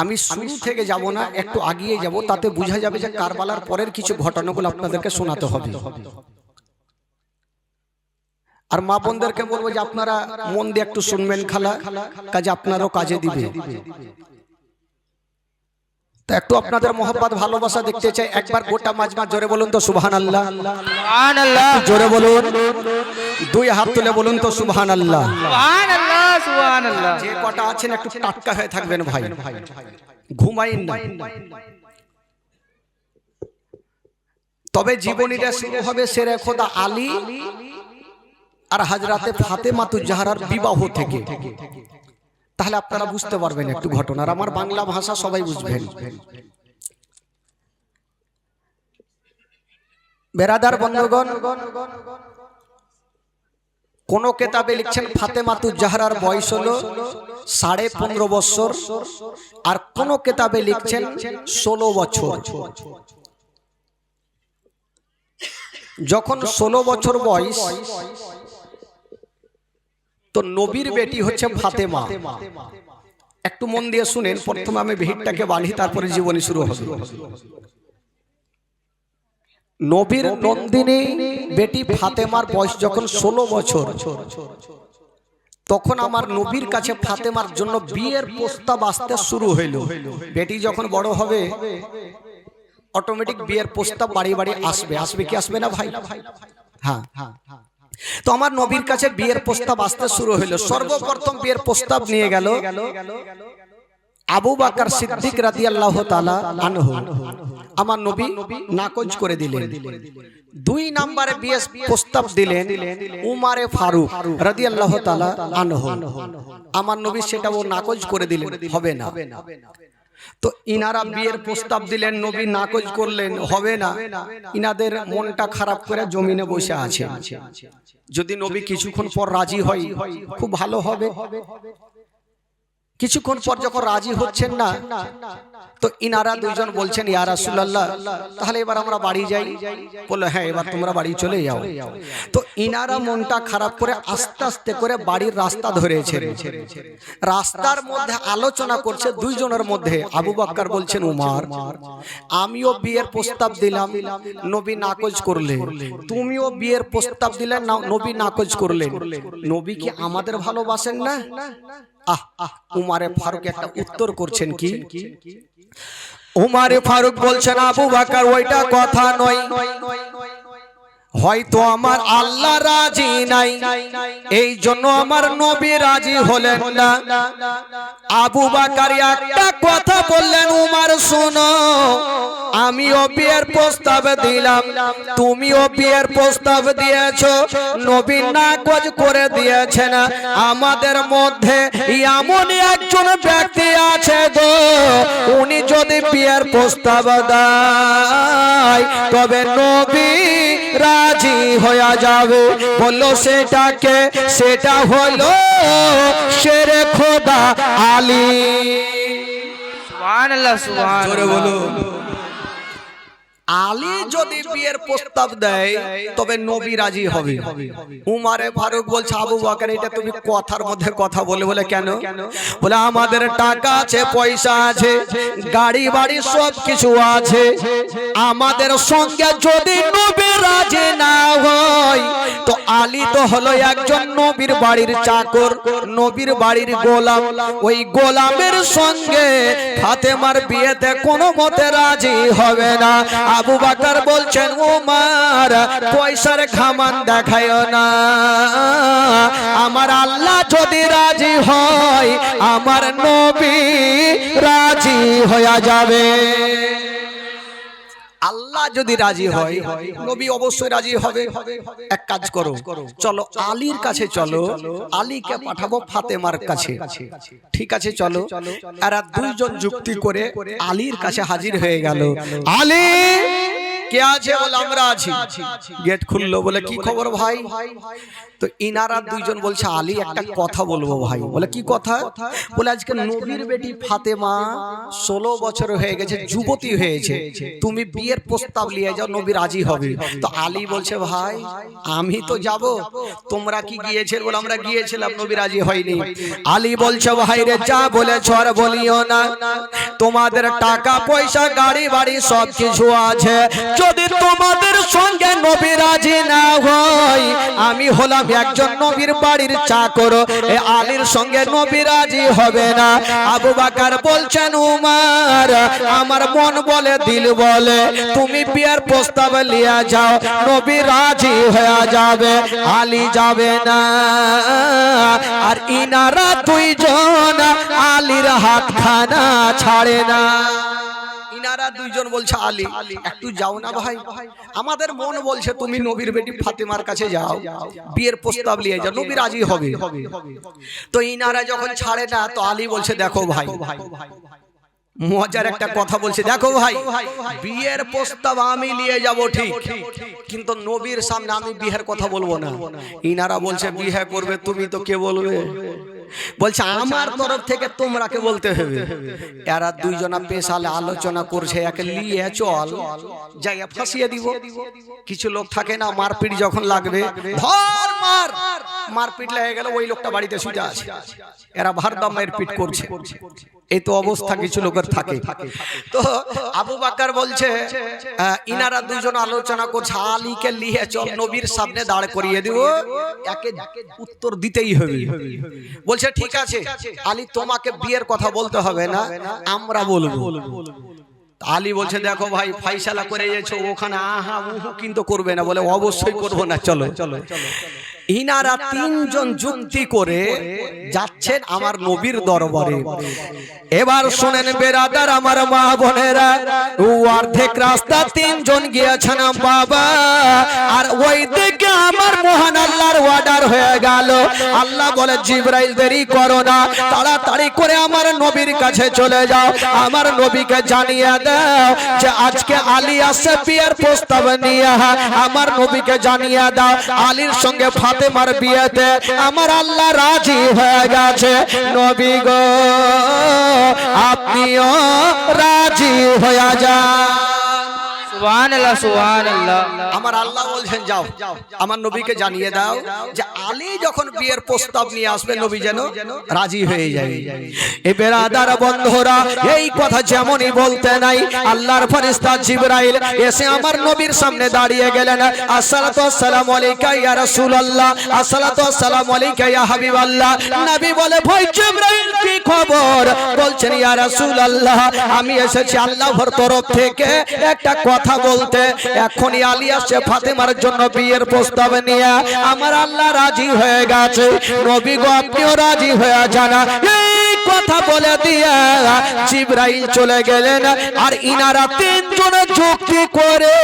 আমি শুরু থেকে যাব না, একটু আগিয়ে যাব, তাতে বোঝা যাবে যে কারবালার পরের কিছু ঘটনাগুলো আপনাদেরকে শোনাতে হবে। আর মা বোনদেরকে বলবো যে আপনারা মন দিয়ে একটু শুনবেন, খালা কাজে আপনারও কাজে দিবে। তো একটু আপনাদের মোহাব্বত ভালোবাসা দেখতে চাই। একবার গোটা মাজমা জোরে বলুন তো সুবহানাল্লাহ, সুবহানাল্লাহ। জোরে বলুন, দুই হাত তুলে বলুন তো সুবহানাল্লাহ, সুবহানাল্লাহ, সুবহানাল্লাহ। যে কটা আছেন একটু টাটকা হয়ে থাকবেন ভাই, ঘুমাইন না। তবে জীবনীটা শুরু হবে শেরে খোদা আলী আর হযরতে ফাতেমাতুজ জাহরার বিবাহ থেকে। তাহলে আপনারা বুঝতে পারবেন একটু ঘটনার, আমার বাংলা ভাষা সবাই বুঝবেন। বেরাদার বন্ধুগণ, কোন কিতাবে লিখছেন ফাতেমাতুজ জাহরার বয়স হলো 15.5 বছর, আর কোন কিতাবে লিখছেন 16 বছর। যখন 16 বছর বয়স, তো নবীর বেটি হচ্ছে ফাতেমা। একটু মন দিয়ে শুনেন, প্রথমে আমি ভিড়টাকে বাঁধি, তারপরে জীবনী শুরু হবে। নবীর নন্দিনী বেটি ফাতেমার বয়স যখন 16 বছর, তখন আমার নবীর কাছে ফাতেমার জন্য বিয়ের প্রস্তাব আসতে শুরু হইল। বেটি যখন বড় হবে অটোমেটিক বিয়ের প্রস্তাব বাড়ি বাড়ি আসবে। আসবে কি আসবে না ভাই? হ্যাঁ। তো আমার নবীর কাছে বিয়ের প্রস্তাব আসতে শুরু হইল। সর্বপ্রথম বিয়ের প্রস্তাব নিয়ে গেল আবু বকর সিদ্দিক রাদিয়াল্লাহু তাআলা আনহু। আমার নবী নাকচ করে দিলেন। 2 নম্বরে বিয়ের প্রস্তাব দিলেন উমারে ফারুক রাদিয়াল্লাহু তাআলা আনহু। আমার নবী সেটাও নাকচ করে দিলেন, হবে না। তো ইনারা বিয়ের প্রস্তাব দিলেন, নবী নাকচ করলেন, হবে না। ইনাদের মনটা খারাপ করে জমিনে বসে আছে। যদি নবী কিছুক্ষণ পর রাজি হয় খুব ভালো হবে। কিছুক্ষণ পর যখন রাজি হচ্ছেন না, তো ইনারা দুইজন বলছেন ইয়া রাসূলুল্লাহ, তাহলে এবার আমরা বাড়ি যাই। বলে হ্যাঁ, এবার তোমরা বাড়ি চলে যাও। তো ইনারা মনটা খারাপ করে আস্তে আস্তে করে বাড়ির রাস্তা ধরেছেন। রাস্তার মধ্যে আলোচনা করছে দুইজনের মধ্যে। আবু বকর বলছেন উমর, আমিও বিয়ের প্রস্তাব দিলাম, নবী নাকচ করলেন। তুমিও বিয়ের প্রস্তাব দিলে, নবী নাকচ করলেন। নবী কি আমাদের ভালোবাসেন না? উমারে ফারুক একটা উত্তর করছেন কি? উমারে ফারুক বলছেন আবু বকর ওইটা কথা নয়, হয়তো আমার আল্লাহ রাজি নাই, এই জন্য আমার নবী রাজি হলেন না। আবু বকর একটা কথা বললেন, উমর শোনো, আমিও বিয়ের প্রস্তাব দিলাম, তুমিও বিয়ের প্রস্তাব দিয়েছো, নবী নাকচ করে দিয়েছেন। আমাদের মধ্যে এমন একজন ব্যক্তি আছে গো, উনি যদি বিয়ের প্রস্তাব দেয় তবে নবী রাজি হয়ে যাবে। বললো সেটাকে, সেটা হলো শেরে খোদা আলী। সুবহানাল্লাহ, সুবহানাল্লাহ। আলী যদি বিয়ের প্রস্তাব দেয় তবে নবী রাজি হবে। উমারে ফারুক বলছে আবু বকর এটা তুমি কথার মধ্যে কথা বলে বলে কেন? বলে আমাদের টাকা আছে, পয়সা আছে, গাড়ি বাড়ি সব কিছু আছে, আমাদের সঙ্গে যদি নবী রাজি না হয় তো আলী তো হলো একজন নবীর বাড়ির চাকর, নবীর বাড়ির গোলাম, ওই গোলামের সঙ্গে ফাতেমার বিয়েতে কোনো মতে রাজি হবে না। আবু বকর বলছেন উমর পয়সার ঘামান দেখায়ো না, আমার আল্লাহ যদি রাজি হয় আমার নবী রাজি হয়ে যাবে। আল্লাহ যদি রাজি হয় নবী অবশ্যই রাজি হবে। এক কাজ করো, চলো আলীর কাছে চলো, আলীকে পাঠাবো ফাতেমার কাছে। ঠিক আছে চলো। এরা দুইজন যুক্তি করে আলীর কাছে হাজির হয়ে গেল। আলী কে আছে? বলে আমরা আছি। গেট খুললো, বলে কি খবর ভাই? তো ইনারা দুইজন বলছে আলী একটা কথা বলবো ভাই। বলে কি কথা? বলে আজকে নবীর বেটি ফাতেমা 16 বছর হয়ে গেছে, যুবতী হয়েছে, তুমি বিয়ের প্রস্তাব নিয়ে যাও, নবী রাজি হবে। তো আলী বলছে ভাই আমি তো যাব, তোমরা কি গিয়েছিলে? বলে আমরা গিয়েছিলাম, নবী রাজি হয়নি। আলী বলছে ভাই রে যা বলেছ আর বলিও না, তোমাদের টাকা পয়সা গাড়ি বাড়ি সব কিছু আছে, যদি তোমাদের সঙ্গে নবী রাজি না হয়, আমি হলাম একজন নবীর বাড়ির চাকর, এ আলীর সঙ্গে নবী রাজি হবে না। আবু বকর বলছেন উমর আমার মন বলে দিল বলে তুমি বিয়ের প্রস্তাব নিয়ে যাও, নবী রাজি হয়ে যাবে, আলী যাবে না। আর ইনারা দুইজন আলীর হাতখানা ছাড়ে না। ইনারা দুইজন বলছে আলী একটু যাও না ভাই, আমাদের মন বলছে তুমি নবীর বেটি ফাতেমার কাছে যাও, বিয়ের প্রস্তাব নিয়ে যাও, নবী রাজি হবে। তো ইনারা যখন ছাড়ে না, তো আলী বলছে দেখো ভাই, মজার একটা কথা বলছে, দেখো ভাই বিয়ের প্রস্তাব আমি নিয়ে যাব ঠিক, কিন্তু নবীর সামনে আমি বিয়ের কথা বলবো না। ইনারা বলছে বিয়ে করবে তুমি, তো কে বলবে? বলছে আমার তরফ থেকে তোমরাকে বলতে হবে। এরা দুইজনা পেশালে আলোচনা করছে, একে নিয়ে চল জায়গা ফাঁসিয়ে দিব। কিছু লোক থাকে না, মারপিট যখন লাগবে ধর মার, মারপিট লেগে গেল, ওই লোকটা বাড়িতে শুয়ে আছে, এরা ভারদাম মারপিট করছে। এই তো অবস্থা কিছু লোকের থাকে। তো আবু বকর বলছে ইনারা দুইজন আলোচনা করছে, আলীকে নিয়ে চল নবীর সামনে দাঁড় করিয়ে দিব, একে উত্তর দিতেই হবে। বলছে ঠিক আছে আলী, তোমাকে বিয়ের কথা বলতে হবে না, আমরা বলবো। আলী বলছে দেখো ভাই ফাইসালা করে গেছো, ওখানে আহা উহু কিন্তু করবে না। বলে অবশ্যই করবো না, চলো চলো। ইনারা তিনজন যুক্তি করে যাচ্ছেন আমার নবীর দরবারে। এবার শুনেন বেরাদার আমার মা বোনেরা, অর্ধেক রাস্তা তিনজন গিয়েছেন বাবা, আর ওই দিকে আমার মহান আল্লাহর অর্ডার হয়ে গেল। আল্লাহ বলে জিবরাইল দেরি করো না, তাড়াতাড়ি করে আমার নবীর কাছে চলে যাও, আমার নবীকে জানিয়ে দাও যে আজকে আলী আসছে বিয়ের প্রস্তাব নিয়ে, আমার নবীকে জানিয়ে দাও আলীর সঙ্গে ফাতেমার বিয়েতে আমার আল্লাহ রাজি হয়ে গেছে, নবী গো আপনিও রাজি হয়ে যান। সুবহানাল্লাহ সুবহানাল্লাহ। আমার আল্লাহ বলছেন যাও আমার নবীকে জানিয়ে দাও যে আলী যখন বিয়ের প্রস্তাব নিয়ে আসবে নবী যেন রাজি হয়ে যায়। এই বেরাদার বন্ধুরা, এই কথা যেমনই বলতে নাই, আল্লাহর ফেরেশতা জিবরাইল এসে আমার নবীর সামনে দাঁড়িয়ে গেলেন। আসসালাতু ওয়াসসালামু আলাইকা ইয়া রাসূলুল্লাহ, আসসালাতু ওয়াসসালামু আলাইকা ইয়া হাবিবাল্লাহ। নবী বলে ভাই জিবরাইল কি খবর? বলছেন ইয়া রাসূলুল্লাহ আমি এসেছি আল্লাহর তরফ থেকে একটা কথা বলতে, এখনই আলী আসছে ফাতেমার জন্য বিয়ের প্রস্তাব নিয়ে, আমার আল্লাহ রাজি হয়ে গেছে, নবী গো আপনিও রাজি হয়ে যান। এই কথা বলে দিয়া জিবরাইল চলে গেলেন, আর ইনারা তিনজন যুক্তি করে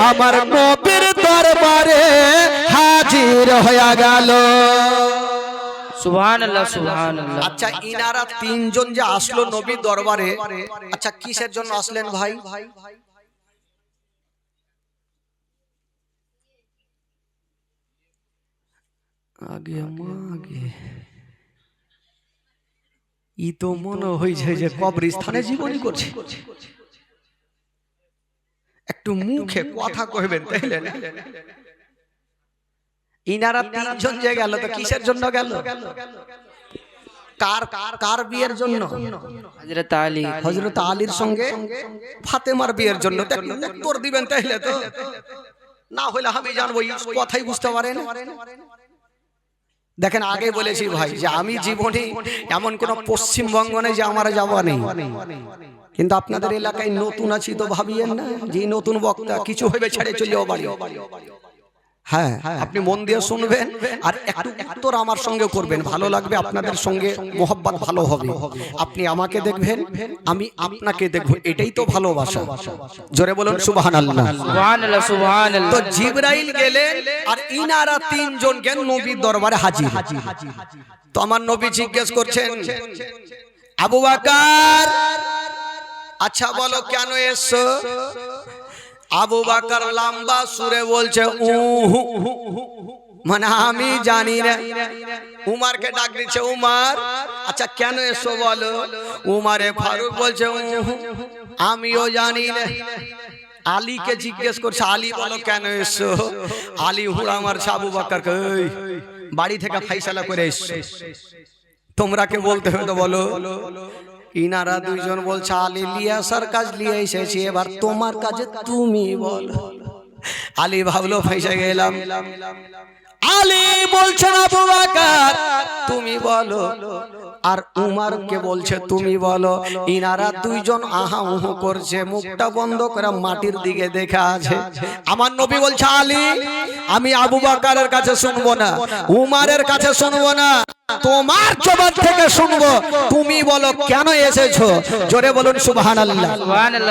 আমার নবীর দরবারে হাজির হয়ে গেল। সুবহানাল্লাহ সুবহানাল্লাহ। আচ্ছা ইনারা তিনজন যে আসলো নবীর দরবারে, আচ্ছা কিসের জন্য আসলেন ভাই? আগে মাগে ই তো মনে হয়েছে যে কবরস্থানে জীবনী করছে। একটু মুখে কথা কইবেন তাইলে না? ইনারা তিনজন যে গেল তো কিসের জন্য গেল? কার কার বিয়ের জন্য? হযরত আলী, হযরত আলীর সঙ্গে ফাতেমার বিয়ের জন্য। তো উত্তর দিবেন তাইলে তো, না হলে আমি জানবো এই কথাই বুঝতে পারেন। দেখেন আগে বলেছি ভাই যে আমি জীবনে এমন কোন পশ্চিমবঙ্গ নেই যে আমার যাওয়া নেই, কিন্তু আপনাদের এলাকায় নতুন আছি তো ভাবিয়েন না যে নতুন বক্তা কিছু হইবে ছেড়ে চলে যাও বাড়ি। হ্যাঁ আপনি মন দিয়ে শুনবেন আর একটু উত্তর আমার সঙ্গে করবেন, ভালো লাগবে, আপনাদের সঙ্গে মোহব্বত ভালো হবে। আপনি আমাকে দেখবেন, আমি আপনাকে দেখব, এটাই তো ভালোবাসা। জোরে বলুন সুবহানাল্লাহ সুবহানাল্লাহ সুবহানাল্লাহ। তো জিবরাইল গেলেন আর ইনারা তিনজন জ্ঞান নবীর দরবারে হাজির। তো আমার নবী জিজ্ঞেস করছেন আবু বকর আচ্ছা বলো কেন এসছো? আবু বকর লম্বা সুরে বলছে উহু, মানে আমি জানি না। উমারকে ডাক দিচ্ছে, উমার আচ্ছা কেন এসো বলো। উমারে ফারুক বলছে উহু, আমিও জানি না। আলীকে জিজ্ঞেস করছে, আলী বলো কেন এসো। আলী হুড়া মারছে আবু বকরকে, এই বাড়ি থেকে ফাইসালা করে এসছো, তোমরা কে বলতে হবে তো বলো। ইনারা দুইজন বলছে, আলী লিয়াসার কাজ লিয়ে এসেছি, এবার তোমার কাজে তুমি বলো। আলী ভাবলো ফাইসা গেলাম। আলী বলছেন আবু বকর তুমি বলো, আর উমারকে বলছে তুমি বলো। ইনারা দুইজন আহা উহু করছে, মুখটা বন্ধ করে মাটির দিকে দেখে আছে। আমার নবী বলছে, আলী আমি আবু বকরের কাছে শুনবো না, উমারের কাছে শুনবো না, তোমার জবান থেকে শুনবো। তুমি বলো কেন এসেছো, জোরে বলুন সুবহানাল্লাহ।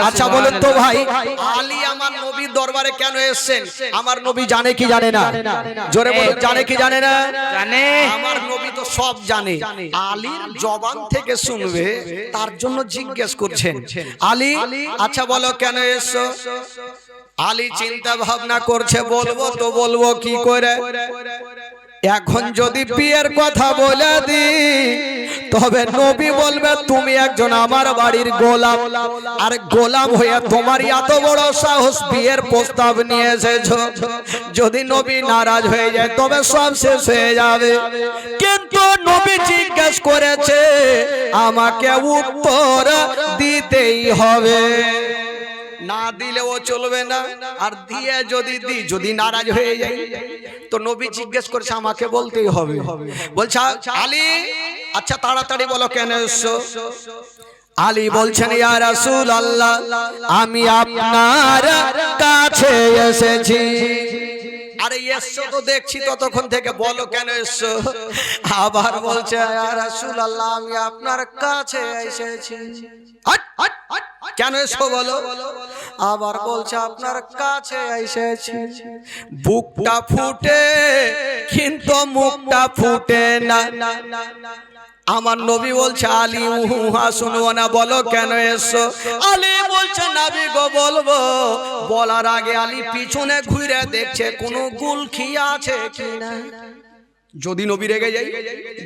আচ্ছা বলুন তো ভাই, আলী আমার নবীর দরবারে কেন এসেছেন? আমার নবী জানে কি জানে না? জোরে বলুন, জানে কি জানে না? জানে। আমার নবী তো সব জানে। আলীর জবান থেকে শুনবে, তার জন্য জিজ্ঞেস করছেন। আলী আচ্ছা বলো কেন এসেছো। আলী চিন্তা ভাবনা করছে, বলবো তো বলবো কি করে। এখন যদি বিয়ের কথা বলে দি, তবে নবী বলবে তুমি একজন আমার বাড়ির গোলাম, আর গোলাম হয়ে তোমার এত বড় সাহস বিয়ের প্রস্তাব নিয়ে এসেছো। যদি নবী নারাজ হয়ে যায় তবে সব শেষ হয়ে যাবে। কিন্তু নবী জিজ্ঞেস করেছে, আমাকে উত্তর দিতেই হবে, না দিলেও চলবে না, আর দিয়ে যদি নারাজ হয়ে যায় তো নবী জিজ্ঞেস করছে আমাকে বলতেই হবে। বলছে আলী আচ্ছা তাড়াতাড়ি বলো কেন এসছো। আলী বলছেন, ইয়া রাসূলুল্লাহ আমি আপনার কাছে এসেছি। আরে এসছো তো দেখছি ততক্ষণ থেকে, বলো কেন এসছো। আবার বলছে, ইয়া রাসূলুল্লাহ আমি আপনার কাছে এসেছি। কেন এসো বলো। আবার বলছে আপনার কাছে এসেছি। বুকটা ফুটে কিন্তু মুখটা ফুটে না। আমার নবী বলছে, আলী উহা শুনবো না, বলো কেন এসো। আলী বলছে, নবী গো বলবো। বলার আগে আলী পিছনে ঘুরে দেখছে কোনো গুলখি আছে কিনা। যদি নবী রেগে যায়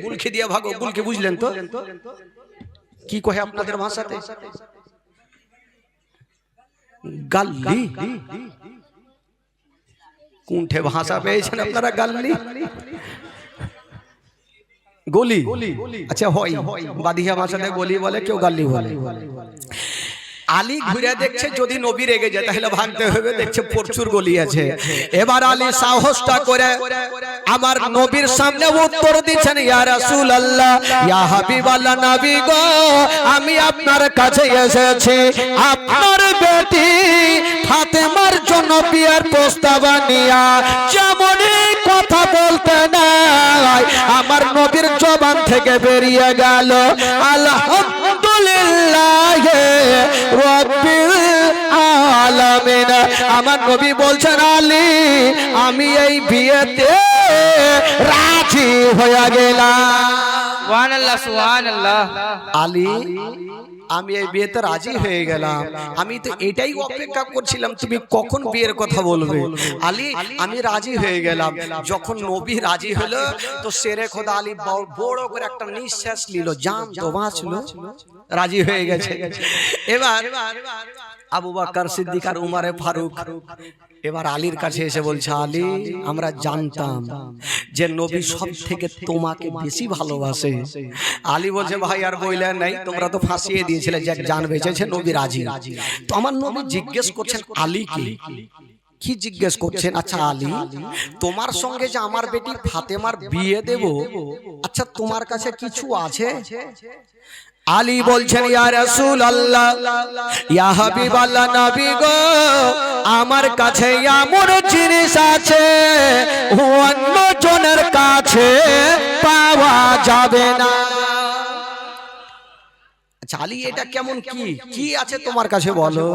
গুলখি দিয়ে ভাগো। গুলখি বুঝলেন তো কি কহে আপনাদের ভাষাতে? গাল্লি। কোনঠে ভাষা পেয়েছেন আপনারা? গাল্লি গলি। আচ্ছা হয়, বাদিয়া ভাষাতে গলি বলে, কেউ গাল্লি বলে। আলী ঘুরে দেখছে যদি নবী রেগে যায় তাহলে ভাগতে হবে, দেখছে প্রচুর গলি আছে। এবার আলী সাহসটা করে আমার নবীর সামনে উত্তর দিচ্ছেন, ইয়া রাসূলুল্লাহ ইয়া হাবিবাল্লাহ নবী গো আমি আপনার কাছে এসেছি আপনার বেটি ফাতেমার জন্য বিয়ের প্রস্তাব নিয়া। যেমনই কথা বলতে নাই আমার নবীর জবান থেকে বেরিয়ে গেল আলহামদুলিল্লাহ রাব্বিল আলামিন। আমার নবী বলছেন, আলী আমি এই বিয়েতে রাজি হয়ে গেলাম। সুবহানাল্লাহ সুবহানাল্লাহ। আলী আমি এই বিয়েতে রাজি হয়ে গেলাম। আমি তো এটাই অপেক্ষা করছিলাম তুমি কখন বিয়ের কথা বলবে। আলী আমি রাজি হয়ে গেলাম। যখন নবী রাজি হলো তো শেরে খোদা আলী বড় করে একটা নিঃশ্বাস নিল, জান তো বাঁচলো, রাজি হয়ে গেছে। এবার আবু বকর সিদ্দিক আর উমারে ফারুক এবার আলীর কাছে এসে বলছে, আলী আমরা জানতাম যে নবী সব থেকে তোমাকে বেশি ভালোবাসে। আলী বলছে, ভাই আর বইলেন নাই, তোমরা তো ফাঁসিয়ে দিয়েছিলে যে জান বেঁচেছে, নবী রাজি। তো আমার নবী জিজ্ঞেস করছেন আলীকে, কি জিজ্ঞেস করছেন? আচ্ছা আলী তোমার সঙ্গে যে আমার বেটি ফাতেমার বিয়ে দেব, আচ্ছা তোমার কাছে কিছু আছে? আলী বলছেন, ইয়া রাসূলুল্লাহ ইয়া হাবিবাল্লাহ নবী গো আমার কাছে এমন জিনিস আছে অন্য জনের কাছে পাওয়া যাবে না। আচ্ছা আলী এটা কেমন, কি আছে তোমার কাছে বলো।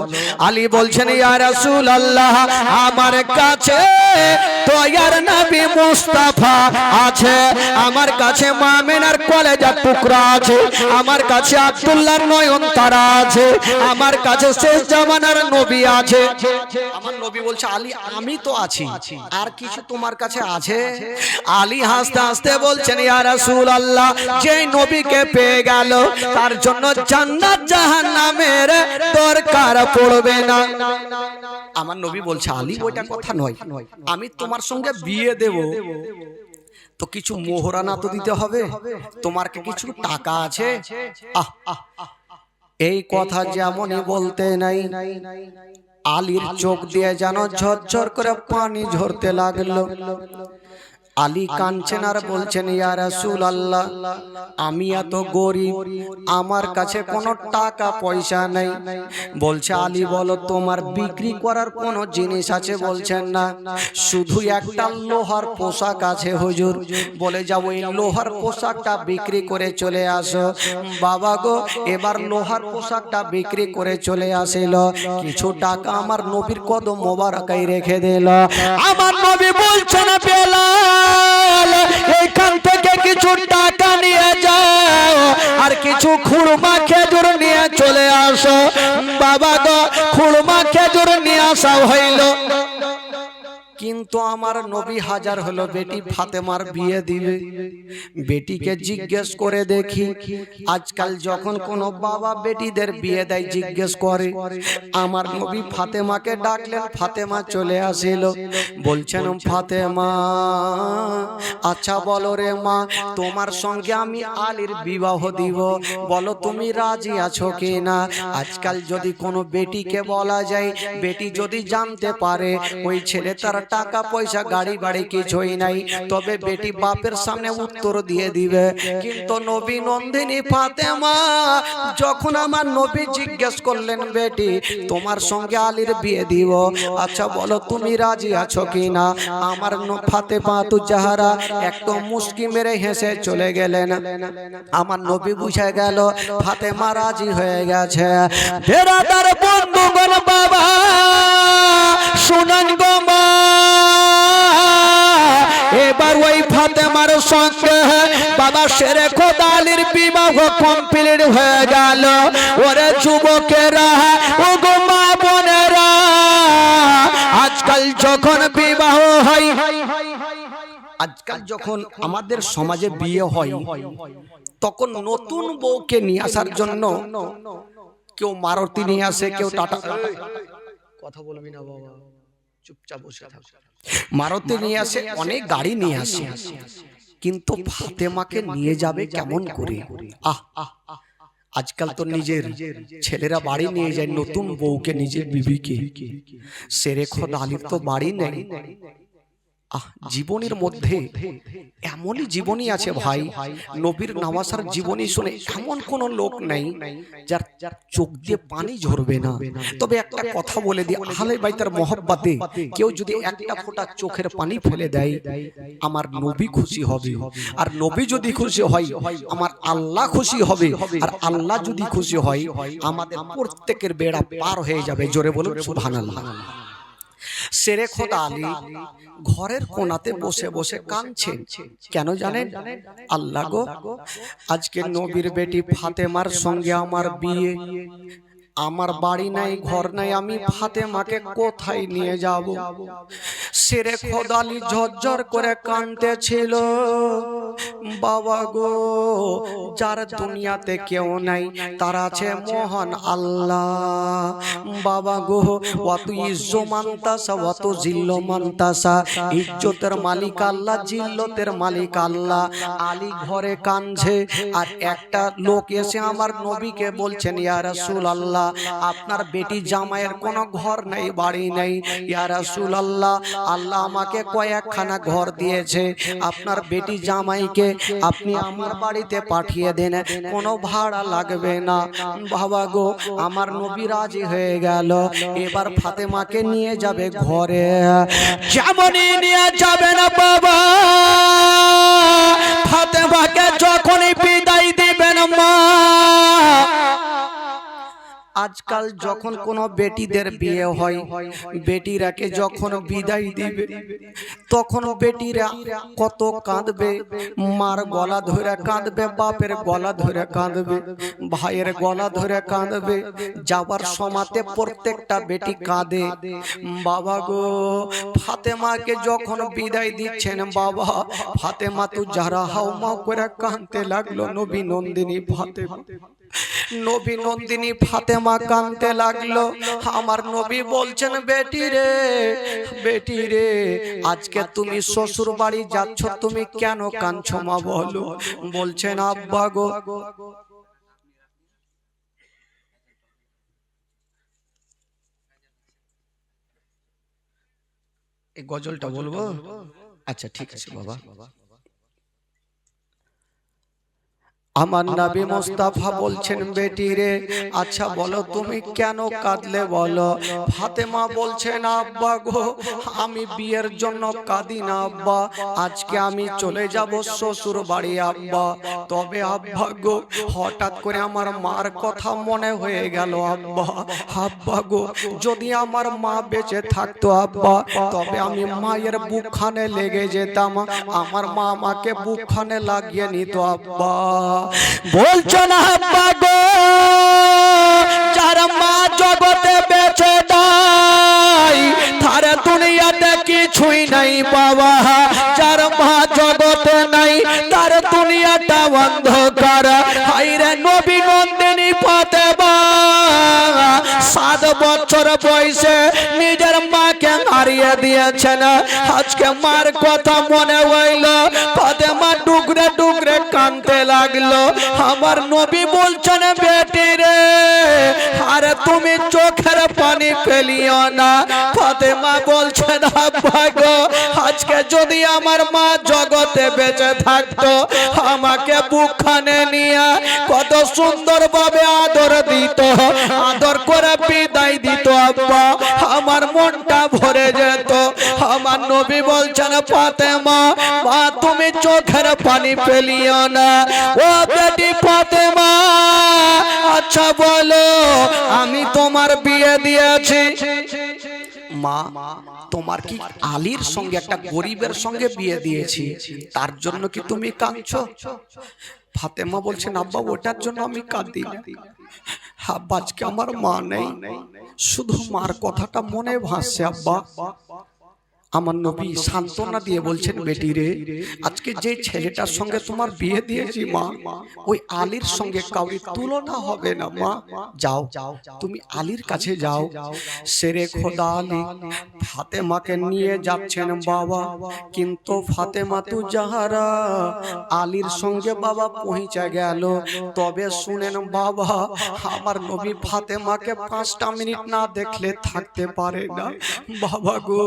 আলী বলছেন, ইয়া রাসূলুল্লাহ আমার কাছে দয়ার নবী মুস্তাফা আছে, আমার কাছে মামিনার কলেজার টুকরা আছে, আমার কাছে আব্দুল্লাহর নয়ন তারা আছে, আমার কাছে শেষ জামানার নবী আছে। আমার নবী বলছে আলী আমি তো আছি, আর কিছু তোমার কাছে আছে? আলী হাসতে হাসতে বলছেন ইয়া রাসূলুল্লাহ, যে নবীকে পেয়ে গেল তার জন্য জান্নাত জাহান্নামের দরকার পড়বে না। আমার নবী বলছে আলী ওইটা কথা নয়, আমি তোমার সঙ্গে বিয়ে দেব তো কিছু মোহরানা তো দিতে হবে, তোমার কি কিছু টাকা আছে? এই কথা যেমনই বলতে নাই, আলীর চোখ দিয়ে যেন ঝরঝর করে পানি ঝরতে লাগলো। আলী কাঁদছেন আর বলছেন ইয়া রাসূলুল্লাহ, আমি এত গরিব, আমার কাছে কোনো টাকা পয়সা নেই। বলছে আলী বলো তোমার বিক্রি করার কোনো জিনিস আছে? বলছেন না, শুধু একটা লোহার পোশাক আছে হুজুর। বলে যাও ওই লোহার পোশাকটা বিক্রি করে চলে আসো। বাবা গো, এবার লোহার পোশাকটা বিক্রি করে চলে আসিল, কিছু টাকা আমার নবীর কদম মোবারকায় রেখে দিল। আমার নবী বলছেন বেলাল এইখান থেকে কিছু টাকা নিয়ে যাও আর কিছু খুরমা খেজুর নিয়ে চলে আসো। বাবা গো, খুরমা খেজুর নিয়ে আসা হইল, কিন্তু আমার নবী হাজার হলো বেটি ফাতেমার বিয়ে দিবে। বেটিকে জিজ্ঞেস করে দেখি, আজকাল যখন কোনো বাবা বেটিদের বিয়ে দেয় জিজ্ঞেস করে। আমার নবী ফাতেমাকে ডাকলেন, ফাতেমা চলে আসিল। বলছেন ফাতেমা, আচ্ছা বলো রে মা, তোমার সঙ্গে আমি আলীর বিবাহ দিব, বলো তুমি রাজি আছো কি না? আজকাল যদি কোনো বেটিকে বলা যায়, বেটি যদি জানতে পারে ওই ছেলে তার টাকা পয়সা গাড়ি বাড়ি কিছুই নাই, তবে বেটি বাপের সামনে উত্তর দিয়ে দিবে। কিন্তু নবী নন্দিনী ফাতেমা যখন আমার নবী জিজ্ঞেস করলেন, বেটি তোমার সঙ্গে আলীর বিয়ে দিব, আচ্ছা বলো তুমি রাজি আছো কি না? আমার ফাতেমা তু জাহারা একটু মুস্কি মেরে হেসে চলে গেলেন। আমার নবী বুঝে গেল ফাতেমা রাজি হয়ে গেছে। বেরাদার বন্ধুগণ বাবা শুনেন গো মা, এবার ওই ফাতেমার সঙ্গে বাবা শেরে খোদা আলীর বিবাহ কমপ্লিট হয়ে গেল। ওরে যুবকেরা, ও গো মা বোনেরা, আজকাল যখন বিবাহ হয়, আজকাল যখন আমাদের সমাজে বিয়ে হয়, তখন নতুন বউকে নিয়ে আসার জন্য কেউ মারুতি নিয়ে আসে, কেউ টাটা, কথা বলবি না বাবা, চুপচাপ বসে থাক, মারুতি নিয়ে আসে, অনেক গাড়ি নিয়ে আসে, কিন্তু ফাতেমাকে নিয়ে যাবে কেমন করে? আজকাল তো নিজের ছেলেরা বাড়ি নিয়ে যায় নতুন বউকে, নিজের বিবিকে। শেরে খোদা আলীর তো বাড়ি নেই। জীবনের মধ্যে এমনই জীবনী আছে ভাই, নবীর নওয়াসার জীবনী শুনে এমন কোন লোক নাই যার চোখ দিয়ে পানি ঝরবে না। তবে একটা কথা বলে দিই, আহলে বাইতের মহব্বতে কেউ যদি একটা ফোঁটা চোখের পানি ফেলে দেয়, আমার নবী খুশি হবে, আর নবী যদি খুশি হয় আমার আল্লাহ খুশি হবে, আর আল্লাহ যদি খুশি হয় আমাদের প্রত্যেকের বেড়া পার হয়ে যাবে। জোরে বলুন সুবহানাল্লাহ। শেরে খোদা আলী ঘরের কোণাতে বসে বসে কাঁদছেন। কেন জানেন? আল্লাহ গো, আজকে নবীর বেটি ফাতেমার সঙ্গে আমার বিয়ে, আমার বাড়ি নাই, ঘর নাই, আমি ফাতেমাকে কোথায় নিয়ে যাব? শেরে খোদা আলী ঝরঝর করে কাঁদতেছিল। বাবা গো, যার দুনিয়াতে কেউ নাই তার আছে মহান আল্লাহ। বাবা গো, অত ইজ্জত মানতাসা, অত জিল্ল মানতাসা, ইজ্জতের মালিক আল্লাহ, জিল্লতের মালিক আল্লাহ। আলী ঘরে কাঁদছে, আর একটা লোক এসে আমার নবীকে বলছেন, ইয়া রাসূলুল্লাহ, আপনার বেটি জামাইয়ের কোনো ঘর নাই, বাড়ি নাই। ইয়া রাসূলুল্লাহ, আল্লাহ আমাকে কয়েকখানা ঘর দিয়েছে, আপনার বেটি জামাইকে আপনি আমার বাড়িতে পাঠিয়ে দেন, কোনো ভাড়া লাগবে না। বাবা গো, আমার নবী রাজি হয়ে গেল। এবার ফাতেমাকে নিয়ে যাবে ঘরে। যেমনই নিয়ে যাবে না বাবা, ফাতেমাকে যখনই বিদায় দিবেন মা, আজকাল যখন কোনো বেটিদের বিয়ে হয়, বেটিরাকে যখন বিদায় দিবে তখন বেটিরা কত কাঁদবে। মার গলা ধরে কাঁদবে, বাপের গলা ধরে কাঁদবে, ভাইয়ের গলা ধরে কাঁদবে। যাবার সময়তে প্রত্যেকটা বেটি কাঁদে। বাবা গো, ফাতেমাকে যখন বিদায় দিচ্ছেন বাবা, ফাতেমা তো যারা হাউমাউ করে কাঁদতে লাগলো। নবী নন্দিনী ফাতেমা, নবী নন্দিনী ফাতেমা কাঁদতে লাগলো। আমার নবী বলছেন, বেটি রে, বেটি রে, আজকে তুমি শ্বশুর বাড়ি যাচ্ছ, তুমি কেন কাঁদছো মা বলো? বলছেন, আব্বা গো, এই গজলটা বলবো? আচ্ছা ঠিক আছে বাবা। আমার নবী মুস্তাফা বলছেন, বেটি রে, আচ্ছা বলো তুমি কেন কাঁদলে বলো? ফাতেমা বলছেন, আব্বা গো, আমি বিয়ের জন্য কাঁদি না আব্বা, আজকে আমি চলে যাব শ্বশুর বাড়ি আব্বা। তবে আব্বা গো, হঠাৎ করে আমার মার কথা মনে হয়ে গেল আব্বা। আব্বা গো, যদি আমার মা বেঁচে থাকতো আব্বা, তবে আমি মায়ের বুকখানে লেগে যেতাম, আমার মা আমাকে বুকখানে লাগিয়ে নিত আব্বা। বলছো না আব্বা গো, যার মা জগতে বেঁচে নাই তার দুনিয়াতে কিছুই নাই বাবা। যার মা জগতে নাই তার দুনিয়াটা অন্ধকার। হায়রে নবী নন্দিনী ফাতেমা 7 বছর বয়সে নিজের মাকে হারিয়ে দিয়েছেন। আজকে মার কথা মনে হইল, ফাতেমা টুকরে টুকরে কাঁদতে লাগলো। আমার নবী বলছেন, বেটি রে, আরে তুমি চোখের পানি ফেলিও না। ফাতেমা বলছেন, আব্বা গো, আজকে যদি আমার মা জগতে বেঁচে থাকতো, আমাকে বুকখানে নিয়ে কত সুন্দর ভাবে আদর দিত, আদর করে বিদায় দিত আব্বা, আমার মনটা ভরে যেত। আমার নবী বলছেন, ফাতেমা, মা তুমি চোখের পানি ফেলিও না। ও বেটি ফাতেমা, আচ্ছা বলো, আমি তোমার বিয়ে দিয়েছি, মা তোমার কি আলীর সঙ্গে একটা গরিবের সঙ্গে বিয়ে দিয়েছি, তার জন্য কি তুমি কাঁদছো? ফাতেমা বলছেন, আব্বা ওটার জন্য আমি কাঁদি না আব্বা, আজকে আমার মা নেই, শুধু মার কথাটা মনে ভাসছে আব্বা। আমার নবী সান্ত্বনা দিয়ে বলছেন, বেটি রে, আজকে যে ছেলেটার সঙ্গে তোমার বিয়ে দিয়েছি মা, ওই আলীর সঙ্গে কাউরি তুলনা হবে না মা। যাও, তুমি আলীর কাছে যাও। শেরে খোদা আলী ফাতেমাকে নিয়ে যাচ্ছেন বাবা, কিন্তু ফাতেমা তু জাহারা আলীর সঙ্গে বাবা পৌঁছে গেল। তবে শুনেন বাবা, আমার নবী ফাতেমাকে 5টা মিনিট না দেখলে থাকতে পারে না বাবা গো।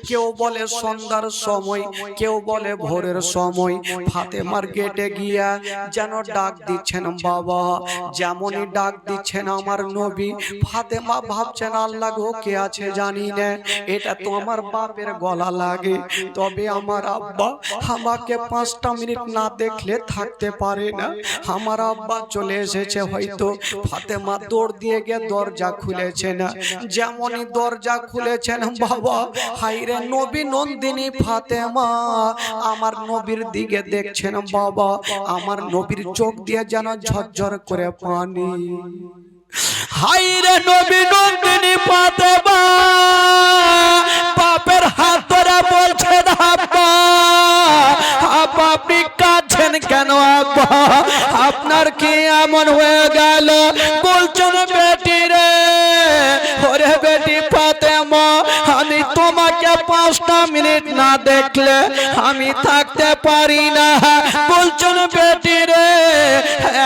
কেউ বলে সন্ধ্যার সময়, কেউ বলে ভোরের সময়, ফাতেমার গেটে গিয়া যেন ডাক দিচ্ছেন বাবা। যেমনই ডাক দিচ্ছেন আমার নবী, ফাতেমা ভাবছেন, আল্লাহ গো, কে আছে জানি না, এটা তো আমার বাপের গলা লাগে। তবে আমার আব্বা আমাকে 5টা মিনিট না দেখলে থাকতে পারে না, আমার আব্বা চলে এসেছে হয়তো। ফাতেমা দৌড় দিয়ে গিয়ে দরজা খুলেছেন। যেমনই দরজা খুলেছেন বাবা, হায়রে নবী নন্দিনী ফাতেমা আমার নবীর দিকে দেখছেন বাবা। আমার নবীর চোখ দিয়ে যেন ঝরঝর করে পানি। হায়রে নবী নন্দিনী ফাতেমা বাপের হাত ধরে বলছেন, আব্বা, আব্বা আপনি কাঁদছেন কেন আব্বা, আপনার কি এমন হয়ে গেল? বলছেন, বেটি রে, ওরে বেটি ফাতেমা, আমি তোমাকে 5টা মিনিট না দেখলে আমি থাকতে পারি না। বলছেন, বেটি রে,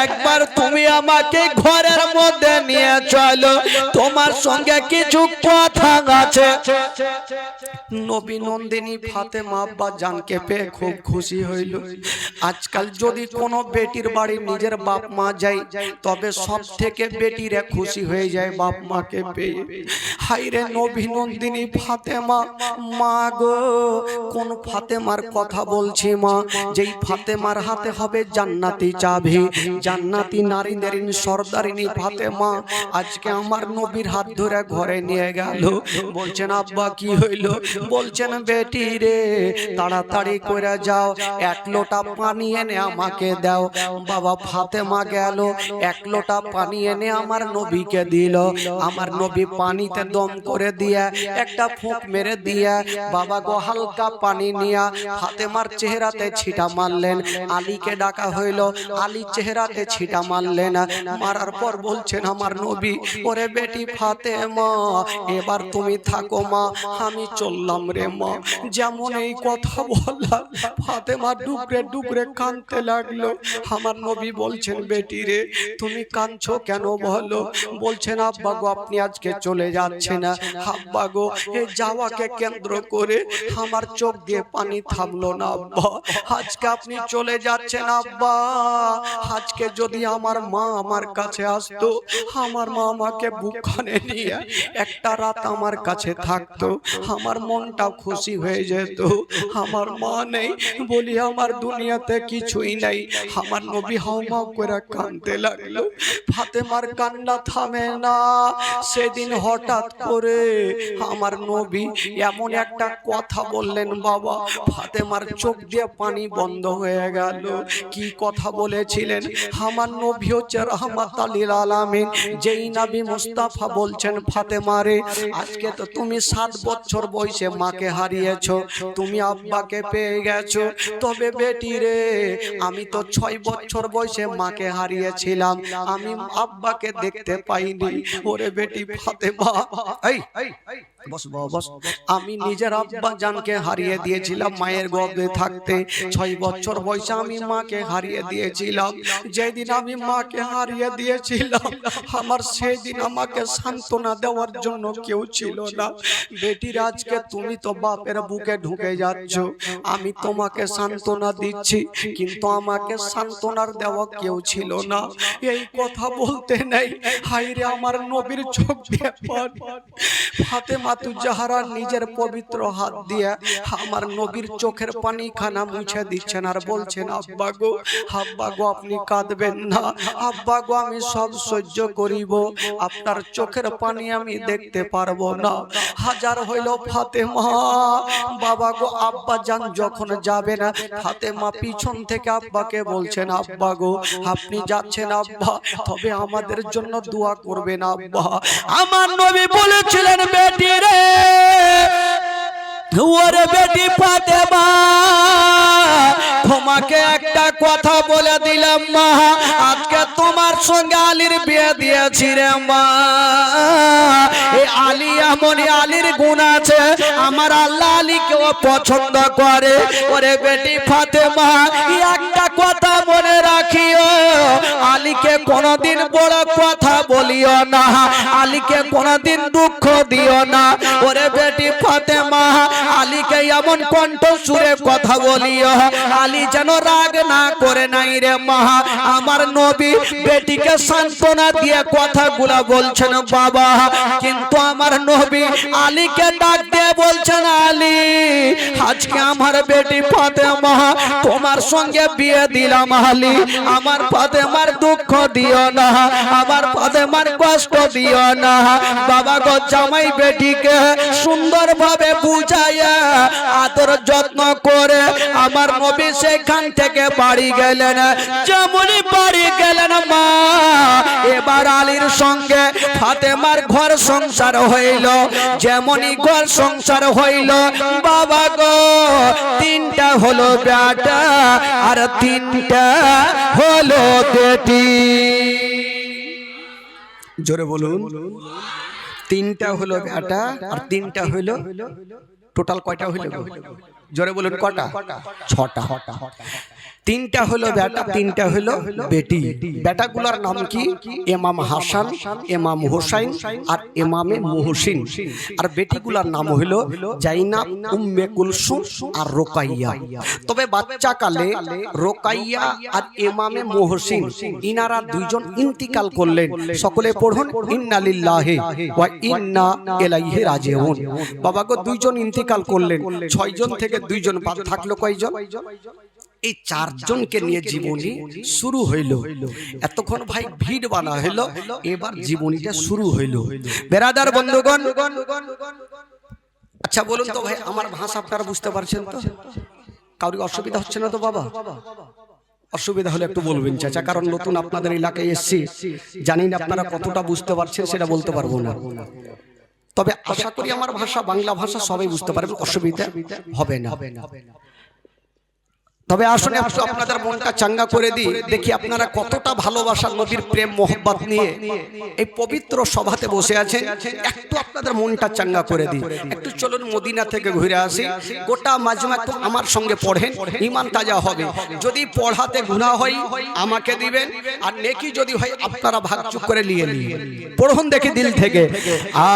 একবার তুমি আমাকে ঘরের মধ্যে নিয়ে চলো, তোমার সঙ্গে কিছু কথা আছে। নবী নন্দিনী ফাতেমা আব্বা জানকে পেয়ে খুব খুশি হইল। আজকাল যদি কোনো বেটির বাড়ি নিজের বাপ মা যায়, তবে সব থেকে বেটিরা খুশি হয়ে যায় বাপ মাকে পেয়ে। হায়রে নবী নন্দিনী ফাতেমা, মা গো, কোন ফাতেমার কথা বলছি মা? যেই ফাতেমার হাতে হবে জান্নাতি চাবি, জান্নাতি নারীদের সর্দারিনী ফাতেমা আজকে আমার নবীর হাত ধরে ঘরে নিয়ে গেল। বলছেন আব্বা কি হইল? বলছেন বেটি রে তাড়াতাড়ি করে যাও, এক লোটা পানি এনে আমাকে দাও। বাবা ফাতেমা গেল, এক লোটা পানি এনে আমার নবীকে দিল। আমার নবী পানিতে দম করে দিয়া একটা ফুঁক মেরে দিয়া বাবা গো হালকা পানি নিয়া ফাতেমার চেহারাতে ছিটা মারলেন। আলীকে ডাকা হইল, আলী চেহারাতে ছিটা মারলেন। মারার পর বলছেন আমার নবী, ওরে বেটি ফাতেমা এবার তুমি থাকো মা, আমি চললাম রে মা। যেমন এই কথা বললাম ফাতেমা ডুকরে ডুকরে কাঁদতে লাগলো। আমার নবী বলছেন বেটি রে তুমি কাঁদছো কেন বলো? বলছেন আব্বা গো আপনি আজকে চলে যাচ্ছেন না। আব্বা গো এই যাওয়াকে কেন্দ্র করে আমার চোখ দিয়ে পানি থামলো না আব্বা। আজকে আপনি চলে যাচ্ছেন আব্বা, আজকে যদি আমার মা আমার কাছে আসতো, আমার মা আমাকে বুকখানে নিয়ে একটা রাত আমার কাছে থাকতো, আমার মনটা খুশি হয়ে যেত। আমার মা নেই বলি আমার দুনিয়াতে কিছুই নাই। আমার নবী হাউমাউ করে কাঁদতে লাগলো। ফাতেমার কান্না থামে না। সেদিন হঠাৎ করে আমার নবী এমন একটা কথা বললেন বাবা, ফাতেমার চোখ দিয়ে পানি বন্ধ হয়ে গেল। কি কথা বলেছিলেন? আমার নবী হচ্ছে রাহমাতাল লিল আলামিন, যেই নবী মুস্তাফা বলছেন ফাতেমা রে আজকে তো তুমি 7 বছর বয়সে মাকে হারিয়েছো, তুমি আব্বাকে পেয়ে গেছো। তবে বেটি রে আমি তো 6 বছর বয়সে মাকে হারিয়েছিলাম, আমি আব্বাকে দেখতে পাইনি। ওরে বেটি ফাতেমা এই বস বস, আমি নিজের আব্বা জানকে হারিয়ে দিয়েছিলাম মায়ের গর্ভে থাকতে। 6 বছর বয়সে আমি মাকে হারিয়ে দিয়েছিলাম। যেদিন আমি মাকে হারিয়ে দিয়েছিলাম আমার সেদিন আমাকে সান্ত্বনা দেওয়ার জন্য কেউ ছিল না। বেটির আজকে তুমি তো বাপের বুকে ঢুকে যাচ্ছ, আমি তোমাকে সান্ত্বনা দিচ্ছি, কিন্তু আমাকে সান্ত্বনার দেওয়া কেউ ছিল না। এই কথা বলতে নেই হায়রে আমার নবীর চোখ দিয়ে পানি। ফাতেমা জাহারা নিজের পবিত্র হাত দিয়ে আমার নবীর চোখের পানি খানা মুছে দিচ্ছেন আর বলছেন আব্বা গো আপনি কাঁদবেন না, আব্বা গো আমি সব সহ্য করিব, আপনার চোখের পানি আমি দেখতে পারবো না। হাজার হইল ফাতেমা বাবা গো আব্বা জান যখন যাবে না, ফাতেমা পিছন থেকে আব্বাকে বলছেন আব্বা গো আপনি যাচ্ছেন আব্বা, তবে আমাদের জন্য দোয়া করবেন আব্বা। আমার নবী বলেছিলেন বেটি রে ওরে বেটি ফাতেমা তোমাকে একটা কথা বলে দিলাম মা, আজকে তোমার সঙ্গে আলীর বিয়ে দিয়েছি রে মা। এই আলী এমনই আলীর গুণ আছে, আমার আল্লাহ আলীকেও পছন্দ করে। ওরে বেটি ফাতেমা একটা কথা মনে রাখিও, আলীকে কোনদিন বড় কথা বলিও না, আলীকে কোনদিন দুঃখ দিও না। ওরে বেটি ফাতেমা আলীকে এমন কণ্ঠ সুরে কথা বলিও আলী যেন রাগ না করে নাই রে মা। আমার নবী বেটিকে সান্ত্বনা দিয়ে কথাগুলা বলছেন বাবা, কিন্তু আমার নবী আলীকে ডাক দিয়ে বলছেন আলী আজকে আমার বেটি ফাতেমা তোমার সঙ্গে বিয়ে দিলাম আলী, আমার ফাতেমার দুঃখ দিও না, আমার ফাতেমার কষ্ট দিও না। বাবা গো জামাই বেটিকে সুন্দরভাবে বুঝাইয়া আদর যত্ন করে আমার নবী সেখান থেকে বাড়ি গেলেন। যেমনই বাড়ি গেলেন মা এবার আলীর সঙ্গে ফাতেমার ঘর সংসার হইল। যেমনই ঘর সংসার হইল বাবা গো 3টা হলো বেটা আর 3টা হলো বেটি। জোরে বলুন। 3টা হলো বেটা আর 3টা হইল, টোটাল কয়টা হইল? জোরে বলুন কটা? 6টা। 3টা হলো বেটা 3টা হলো বেটি। বেটাগুলোর নাম কি? ইমাম হাসান, ইমাম হুসাইন আর ইমামে মুহসিন। আর বেটিগুলোর নাম হলো জাইনাব, উম্মে কুলসুম আর রোকাইয়া। তবে বাচ্চাকালে রোকাইয়া আর ইমামে মুহসিন ইনারা দুইজন ইন্তিকাল করলেন। সকলে পড়ুন ইন্না লিল্লাহি ওয়া ইন্না ইলাইহি রাজিউন। বাবা গো দুইজন ইন্তিকাল করলেন, 6 জন থেকে 2 জন বাদ থাকলো কয়জন? এই চারজনকে নিয়ে জীবনী শুরু হইল। এতক্ষণ ভাই ভিড় বানা হইল, এবার জীবনীটা শুরু হইল। বেরাদার বন্ধুগণ, আচ্ছা বলুন তো ভাই, আমার ভাষা আপনারা বুঝতে পারছেন তো? কারোর অসুবিধা হচ্ছে না তো বাবা? অসুবিধা হলে একটু বলবেন চাচা, কারণ নতুন আপনাদের এলাকায় এসেছি, জানি না আপনারা কতটা বুঝতে পারছেন সেটা বলতে পারবো না। তবে আশা করি আমার ভাষা, বাংলা ভাষা সবাই বুঝতে পারবেন, অসুবিধা হবে না। তবে আসলে একটু আপনাদের মনটা চাঙ্গা করে দিই, দেখি আপনারা কতটা ভালোবাসা, নবীর প্রেম মোহব্বত নিয়ে এই পবিত্র সভাতে বসে আছেন। একটু আপনাদের মনটা চাঙ্গা করে দিই। একটু চলুন মদিনা থেকে ঘুরে আসি, গোটা মাজমা একটু আমার সঙ্গে পড়েন, ঈমান তাজা হবে। যদি পড়াতে গুনাহ হয় আমাকে দিবেন, আর নেকি যদি হয় আপনারা ভাগচুক করে নিয়ে নিন। পড়ুন দেখি দিল থেকে।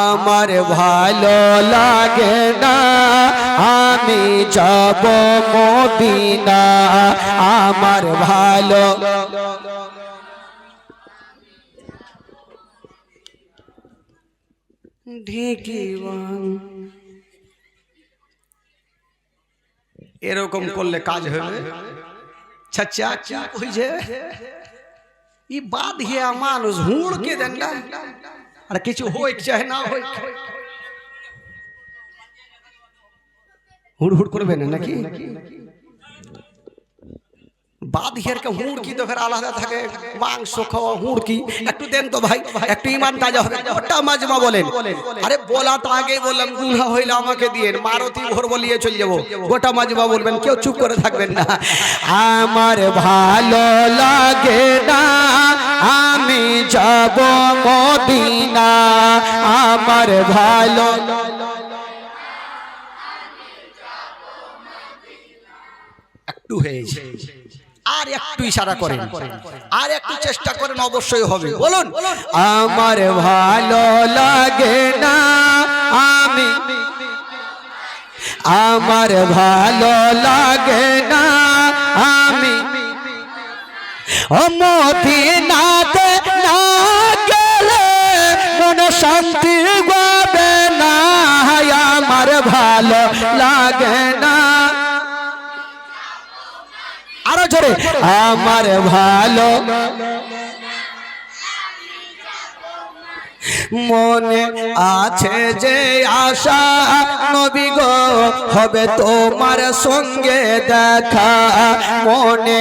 আমার ভালো লাগে না আমি যাব মদিনা, আমার ভালো এরকম করলে কাজ হবে? চাচা কি কইছে? ই বাদ হিয়া মানুষ হুড় কে দেন না, আর কিছু হই চাহে না হই, হুড় হুড় করবে না নাকি? বাদ হিয়ারকে হুড় কি তো ফের আলাদা থাকে, মাংস খাওয়া হুড় কি? একটু দেন তো ভাই, একটু ঈমান তাজা হবে। গোটা মাজমা বলেন। আরে বলা তো আগেই বললাম, গুনাহ হইলে আমাকে দিয়েন, মারুতি ভোর বলিয়ে চলে যাবো। গোটা মাজমা বলবেন, কেউ চুপ করে থাকবেন না। আমার ভালো লাগে না আমি যাব মদিনা, আমার ভালো একটু হয়েছে, আর একটু ইশারা করেন, আর একটু চেষ্টা করেন, অবশ্যই হবে। বলুন, আমার ভালো লাগে না আমি, আমার ভালো লাগে না আমি মদিনাতে না গেলে মন শান্তি পাবে না, আমার ভালো লাগে না। আরো জোরে, আমার ভালো মনে আছে যে আশা নবী গো হবে তোমার সঙ্গে দেখা, মনে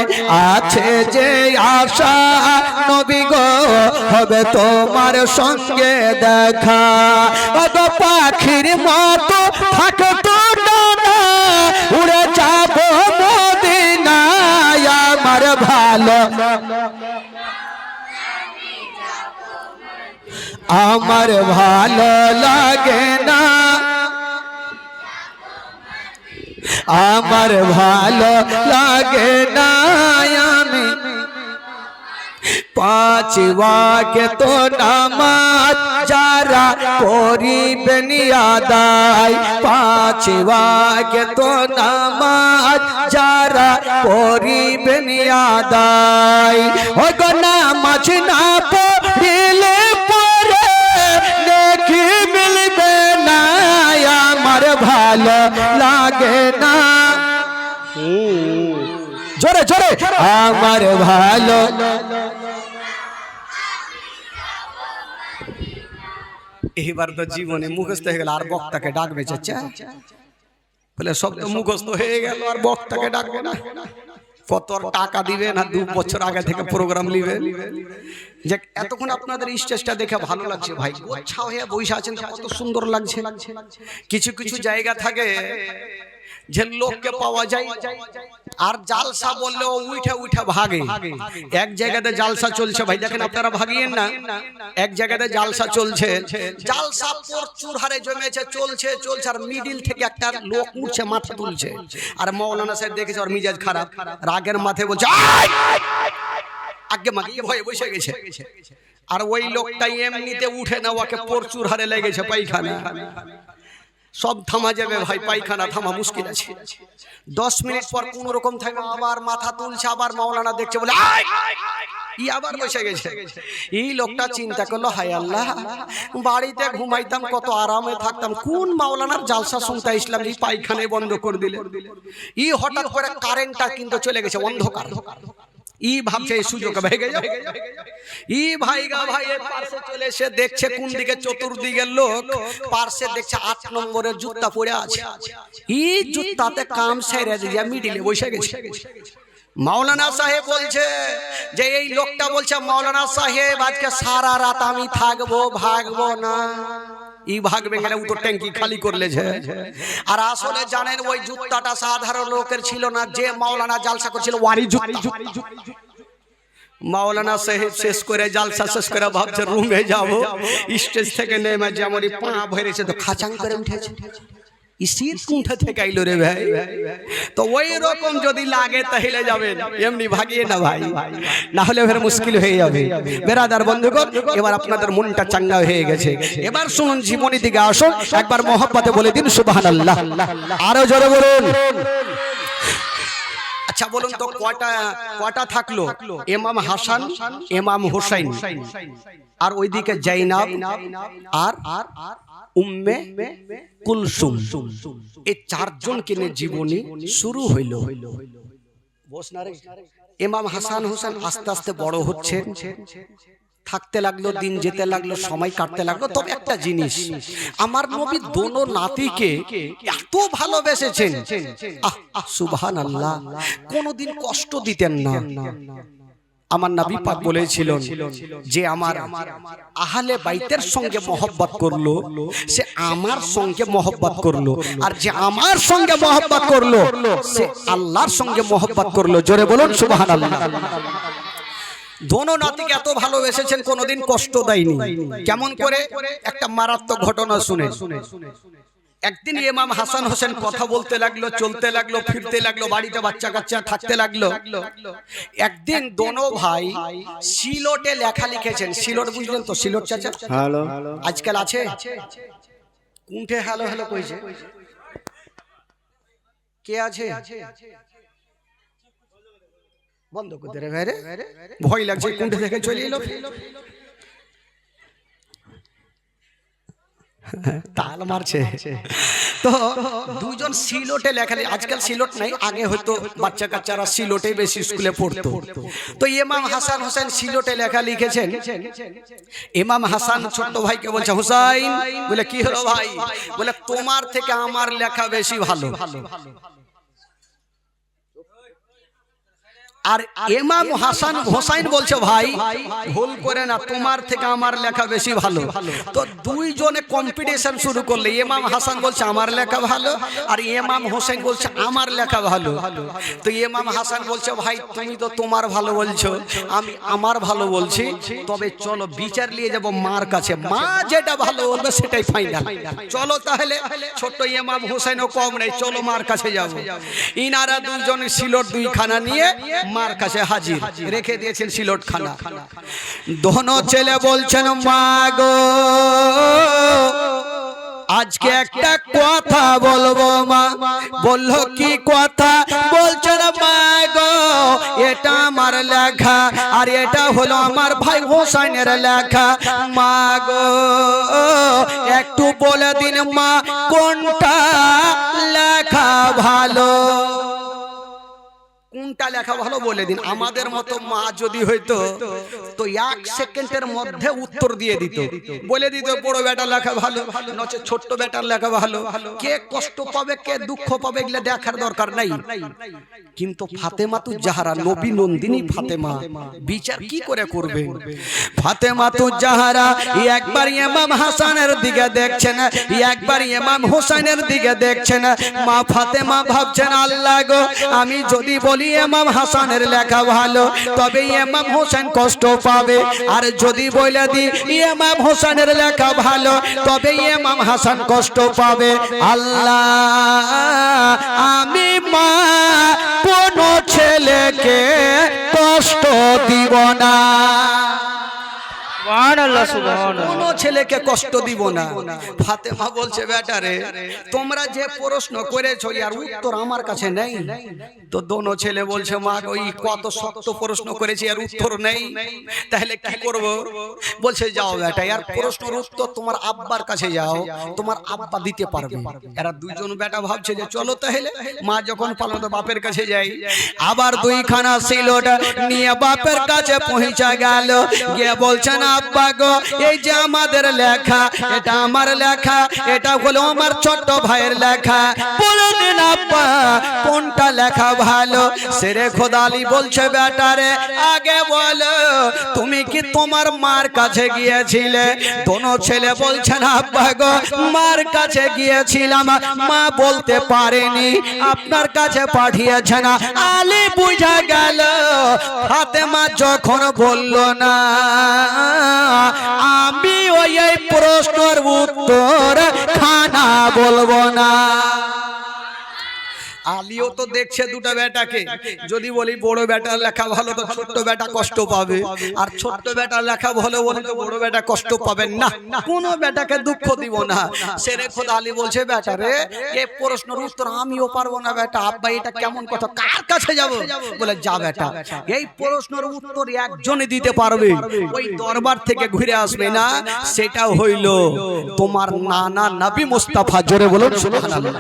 আছে যে আশা নবী গো হবে তোমার সঙ্গে দেখা, কত পাখির মতো থাকতো না উড়ে যাব মদিনায়, আমার ভালো আমার ভালো লাগে না, আমার ভালো লাগে না আমি পাঁচ ওয়াক্ত নামাজ যারা করিবেন আদায়, পাঁচ ওয়াক্ত নামাজ যারা করিবেন আদায়, ও গো নামাজ না পড়িলে পরে দেখি মিলবে না, আমার ভালো লাগে না। জোরে জোরে, আমার ভালো এবার তো জীবনে মুখস্থ হয়ে গেল, আর বক্তাকে ডাকবে চাচা? বলে সব তো মুখস্থ হয়ে গেল, আর বক্তাকে ডাকবে না? কত টাকা দিবেন আর 2 বছর আগে থেকে প্রোগ্রাম নিবেন। যে এতক্ষণ আপনাদের স্টেজটা দেখে ভালো লাগছে ভাই, গোছা হয়ে বসে আছেন, কত সুন্দর লাগছে। কিছু কিছু জায়গা থাকে যে লোককে পাওয়া যায় আর জালসা বললেও উঠে উঠে ভাগে। এক জায়গাতে জালসা চলছে ভাই, দেখেন আপনারা ভাগিয়েন না, এক জায়গাতে জালসা চলছে, জালসা প্রচুর হারে জমেছে, চলছে চলছে, আর মিডিল থেকে একটা লোক উঠছে, মাথা তুলছে, আর মৌলানা সাহেব দেখেছে ওর মিজাজ খারাপ, রাগের মাথায় বলছে আগে মাগিয়ে ভয়ে বসে গেছে, আর ওই লোকটাই এমনিতে উঠে না, ওকে প্রচুর হারে লেগেছে পায়খানা। সব থামা যাবে ভাই, পায়খানা থামা মুশকিল আছে। 10 মিনিট পর কোন রকম থাকবে, আবার মাথা তুলছে, আবার মাওলানা দেখছে, বলে ই আবার বসে গেছে। এই লোকটা চিন্তা করলো, হায় আল্লাহ, বাড়িতে ঘুমাইতাম, কত আরামে থাকতাম, কোন মাওলানার জালসা শুনতে ইসলাম, এই পায়খানে বন্ধ করে দিলে। ই হঠাৎ করে কারেন্টটা কিন্তু চলে গেছে, অন্ধকার। ই ভাবছে এই সুযোগ ভেঙে যাবে। ই ভাইগা ভাই পাশে চলে এসে দেখছে কোন দিকে, চতুর্দিকের লোক। পাশে দেখছে 8 নম্বরের জুতা পড়ে আছে। ই জুতাতে কাম সেরে দিয়ে মিডিলে বসে গেছে। মাওলানা সাহেব বলছে যে এই লোকটা বলছে, মাওলানা সাহেব আজকে সারা রাত আমি থাকবো, ভাগবো না। ই ভাগবে গেলে ও তো ট্যাঙ্কি খালি করলেছে। আর আসলে জানেন ওই জুতাটা সাধারণ লোকের ছিল না, যে মাওলানা জালসা করছিল ওয়ারি জুতা। মাওলানা সাহেব শেষ করে জালসা শেষ করে ভাবছে রুমে যাবো, স্টেজ থেকে নেমে যেমন পা ভরেছে তো খাচাং করে উঠেছে। শীত কুণ্ঠা থেকে আইলো রে ভাই। তো ওই রকম যদি লাগে তাহলে যাবেন, এমনি ভাগিয়ে না ভাই, না হলে ফের মুশকিল হয়ে যাবে। বেরাদার বন্ধুগণ, এবার আপনাদের মনটা চাঙ্গা হয়ে গেছে। এবার শুনুন জীবনী দিকে আসুন, একবার মহব্বতে বলে দিন সুবহানাল্লাহ। আরো জোরে বলুন। আচ্ছা বলুন তো কয়টা থাকলো? ইমাম হাসান, ইমাম হুসাইন, আর ওইদিকে জাইনাব আর উম্মে কুলসুম। এই চারজনকে নিয়ে জীবনী শুরু হইল। ইমাম হাসান হুসেন আস্তে আস্তে বড় হচ্ছেন, থাকতে লাগলো, দিন যেতে লাগলো, সময় কাটতে লাগলো। তবে একটা জিনিস, আমার নবী দোনো নাতিকে এত ভালোবেসেছেন, সুবহানাল্লাহ, কোনোদিন কষ্ট দিতেন না। আমার নবী পাক বলেছিলেন যে আমার আহলে বাইতের সঙ্গে মহব্বত করলো, সে আমার সঙ্গে মহব্বত করলো, আর যে আমার সঙ্গে মহব্বত করলো সে আল্লাহর সঙ্গে মহব্বত করলো। জোরে বলুন সুবহানাল্লাহ। দোনো নাতিকে এত ভালোবেসেছেন, কোনোদিন কষ্ট দেয়নি। কেমন করে? একটা মারাত্মক ঘটনা শুনে। একদিন ইমাম হাসান হোসেন কথা বলতে লাগলো, চলতে লাগলো, ফিরতে লাগলো, বাড়িতে বাচ্চা কাচ্চা থাকতে লাগলো। একদিন দোনো ভাই সিলটে লেখা লিখেছেন। সিলট বুঝলেন তো? সিলট চাচা হ্যালো আজকাল আছে কুণ্ঠে হ্যালো হ্যালো কইছে, কে আছে? বন্ধ করে দে রে ভাই রে, ভয় লাগছে, কুণ্ঠে দেখে চলে এলো। তাল মারছে। তো দুজন সিলটে লেখালি, আজকাল সিলট নাই, আগে হয়তো বাচ্চা কাচ্চারা সিলটে বেশি স্কুলে পড়তো। তো ইমাম হাসান হোসেন সিলটে লেখা লিখেছেন। ইমাম হাসান ছোট্ট ভাইকে বলছে, হুসাইন, বলে কি হলো ভাই? বলে তোমার থেকে আমার লেখা বেশি ভালো। আর ইমাম হাসান হোসাইন বলছে, ভাই ভুল করে না, তোমার থেকে আমার লেখা বেশি ভালো। তো দুইজনে কম্পিটিশন শুরু করলে। ইমাম হাসান বলছে আমার লেখা ভালো, আর ইমাম হোসেন বলছে আমার লেখা ভালো। তো ইমাম হাসান বলছে, ভাই তুমি তো তোমার ভালো বলছো, আমি আমার ভালো বলছি, তবে চলো বিচার নিয়ে যাব মার কাছে, মা যেটা ভালো বলবে সেটাই ফাইনাল। চলো তাহলে, ছোট্ট ইমাম হোসেনও কম নেই, চলো মার কাছে যাবো। ইনারা দুজন সিলট দুইখানা নিয়ে মার কাছে হাজির, রেখে দিয়েছেন সিলট খানা। দোনো ছেলে বলছেন, মা গো আজকে একটা কথা বলবো। মা বললো কি কথা? বলছেন, মা গো এটা আমার লেখা, আর এটা হলো আমার ভাই হোসেনের লেখা। মা গো একটু বলে দিন মা, কোনটা লেখা ভালো? কোনটা লেখা ভালো বলে দিন। আমাদের মতো মা যদি হইতো তো 1 সেকেন্ডের মধ্যে উত্তর দিয়ে দিত, বলে দিত বড় বেটা লেখা ভালো, নচে ছোট্ট বেটার লেখা ভালো। কে কষ্ট পাবে, কে দুঃখ পাবে, এগুলো দেখার দরকার নাই। কিন্তু ফাতেমাতুজ জাহরা, নবী নন্দিনী ফাতেমা, বিচার কি করে করবে? ফাতেমাতুজ জাহরা একবার ইমাম হাসানের দিকে দেখছেন, একবার ইমাম হোসেনের দিকে দেখছেন। মা ফাতেমা ভাবছেন, আল্লাহ গো আমি যদি বলি ইমাম হাসানের লেখা ভালো, তবে ইমাম হোসেন কষ্ট পাবে, আর যদি বলে দি ইমাম হোসেনের লেখা ভালো, তবে ইমাম হাসান কষ্ট পাবে। আল্লাহ আমি মা কোনো ছেলেকে কষ্ট দিব না। সুবহানাল্লাহ সুবহানাল্লাহ। কোনো ছেলেকে কষ্ট দিব না। ফাতেমা বলছে বেটারে তোমরা যে প্রশ্ন করেছো আর উত্তর আমার কাছে নেই। তো দোনো ছেলে বলছে মা ওই কত শক্ত প্রশ্ন করেছি আর উত্তর নেই, তাহলে কি করব? বলছে যাও বেটা আর প্রশ্নের উত্তর তোমার আব্বার কাছে যাও, তোমার আব্বা দিতে পারবে। এরা দুইজন বেটা ভাবছে যে চলো তাহলে। মা যখন পালাতো বাপের কাছে যাই, আবার দুইখানা সিলট নিয়ে বাপের কাছে পৌঁছা গেল। গিয়ে বলছেন আব্বা গো এই যে আমাদের লেখা, এটা আমার লেখা, এটা হলো আমার ছোট্ট ভাইয়ের লেখা, বলুন আব্বা কোনটা লেখা ভালো? সেরে খোদালি বলছে বেটারে আগে বলো তুমি কি তোমার মার কাছে গিয়েছিলে? দোনো ছেলে বলছেন আব্বা গো মার কাছে গিয়েছিলাম, মা বলতে পারেনি, আপনার কাছে পাঠিয়েছেন। আলী বুঝা গেল ফাতেমা যখন বলল না আমি ওই প্রশ্নের উত্তর খানা বলবো না। আলীও তো দেখছে দুটো বেটাকে, যদি বলি বড় বেটার লেখা ভালো তো ছোট্ট বেটা কষ্ট পাবে, আর ছোট্ট বেটার লেখা ভালো বলে তো বড় বেটা কষ্ট পাবেন না, কোনো বেটাকে দুঃখ দিব না। সেরে খোদা আলী বলছে বেটারে এই প্রশ্নের উত্তর আমিও পারবো না বেটা। আব্বা এটা কেমন কথা, কার কাছে যাব? বলে যা বেটা এই প্রশ্নের উত্তর একজনই দিতে পারবে, ওই দরবার থেকে ঘুরে আসবে না, সেটা হইল তোমার নানা নবী মুস্তাফা। জোরে বলুন সুবহানাল্লাহ।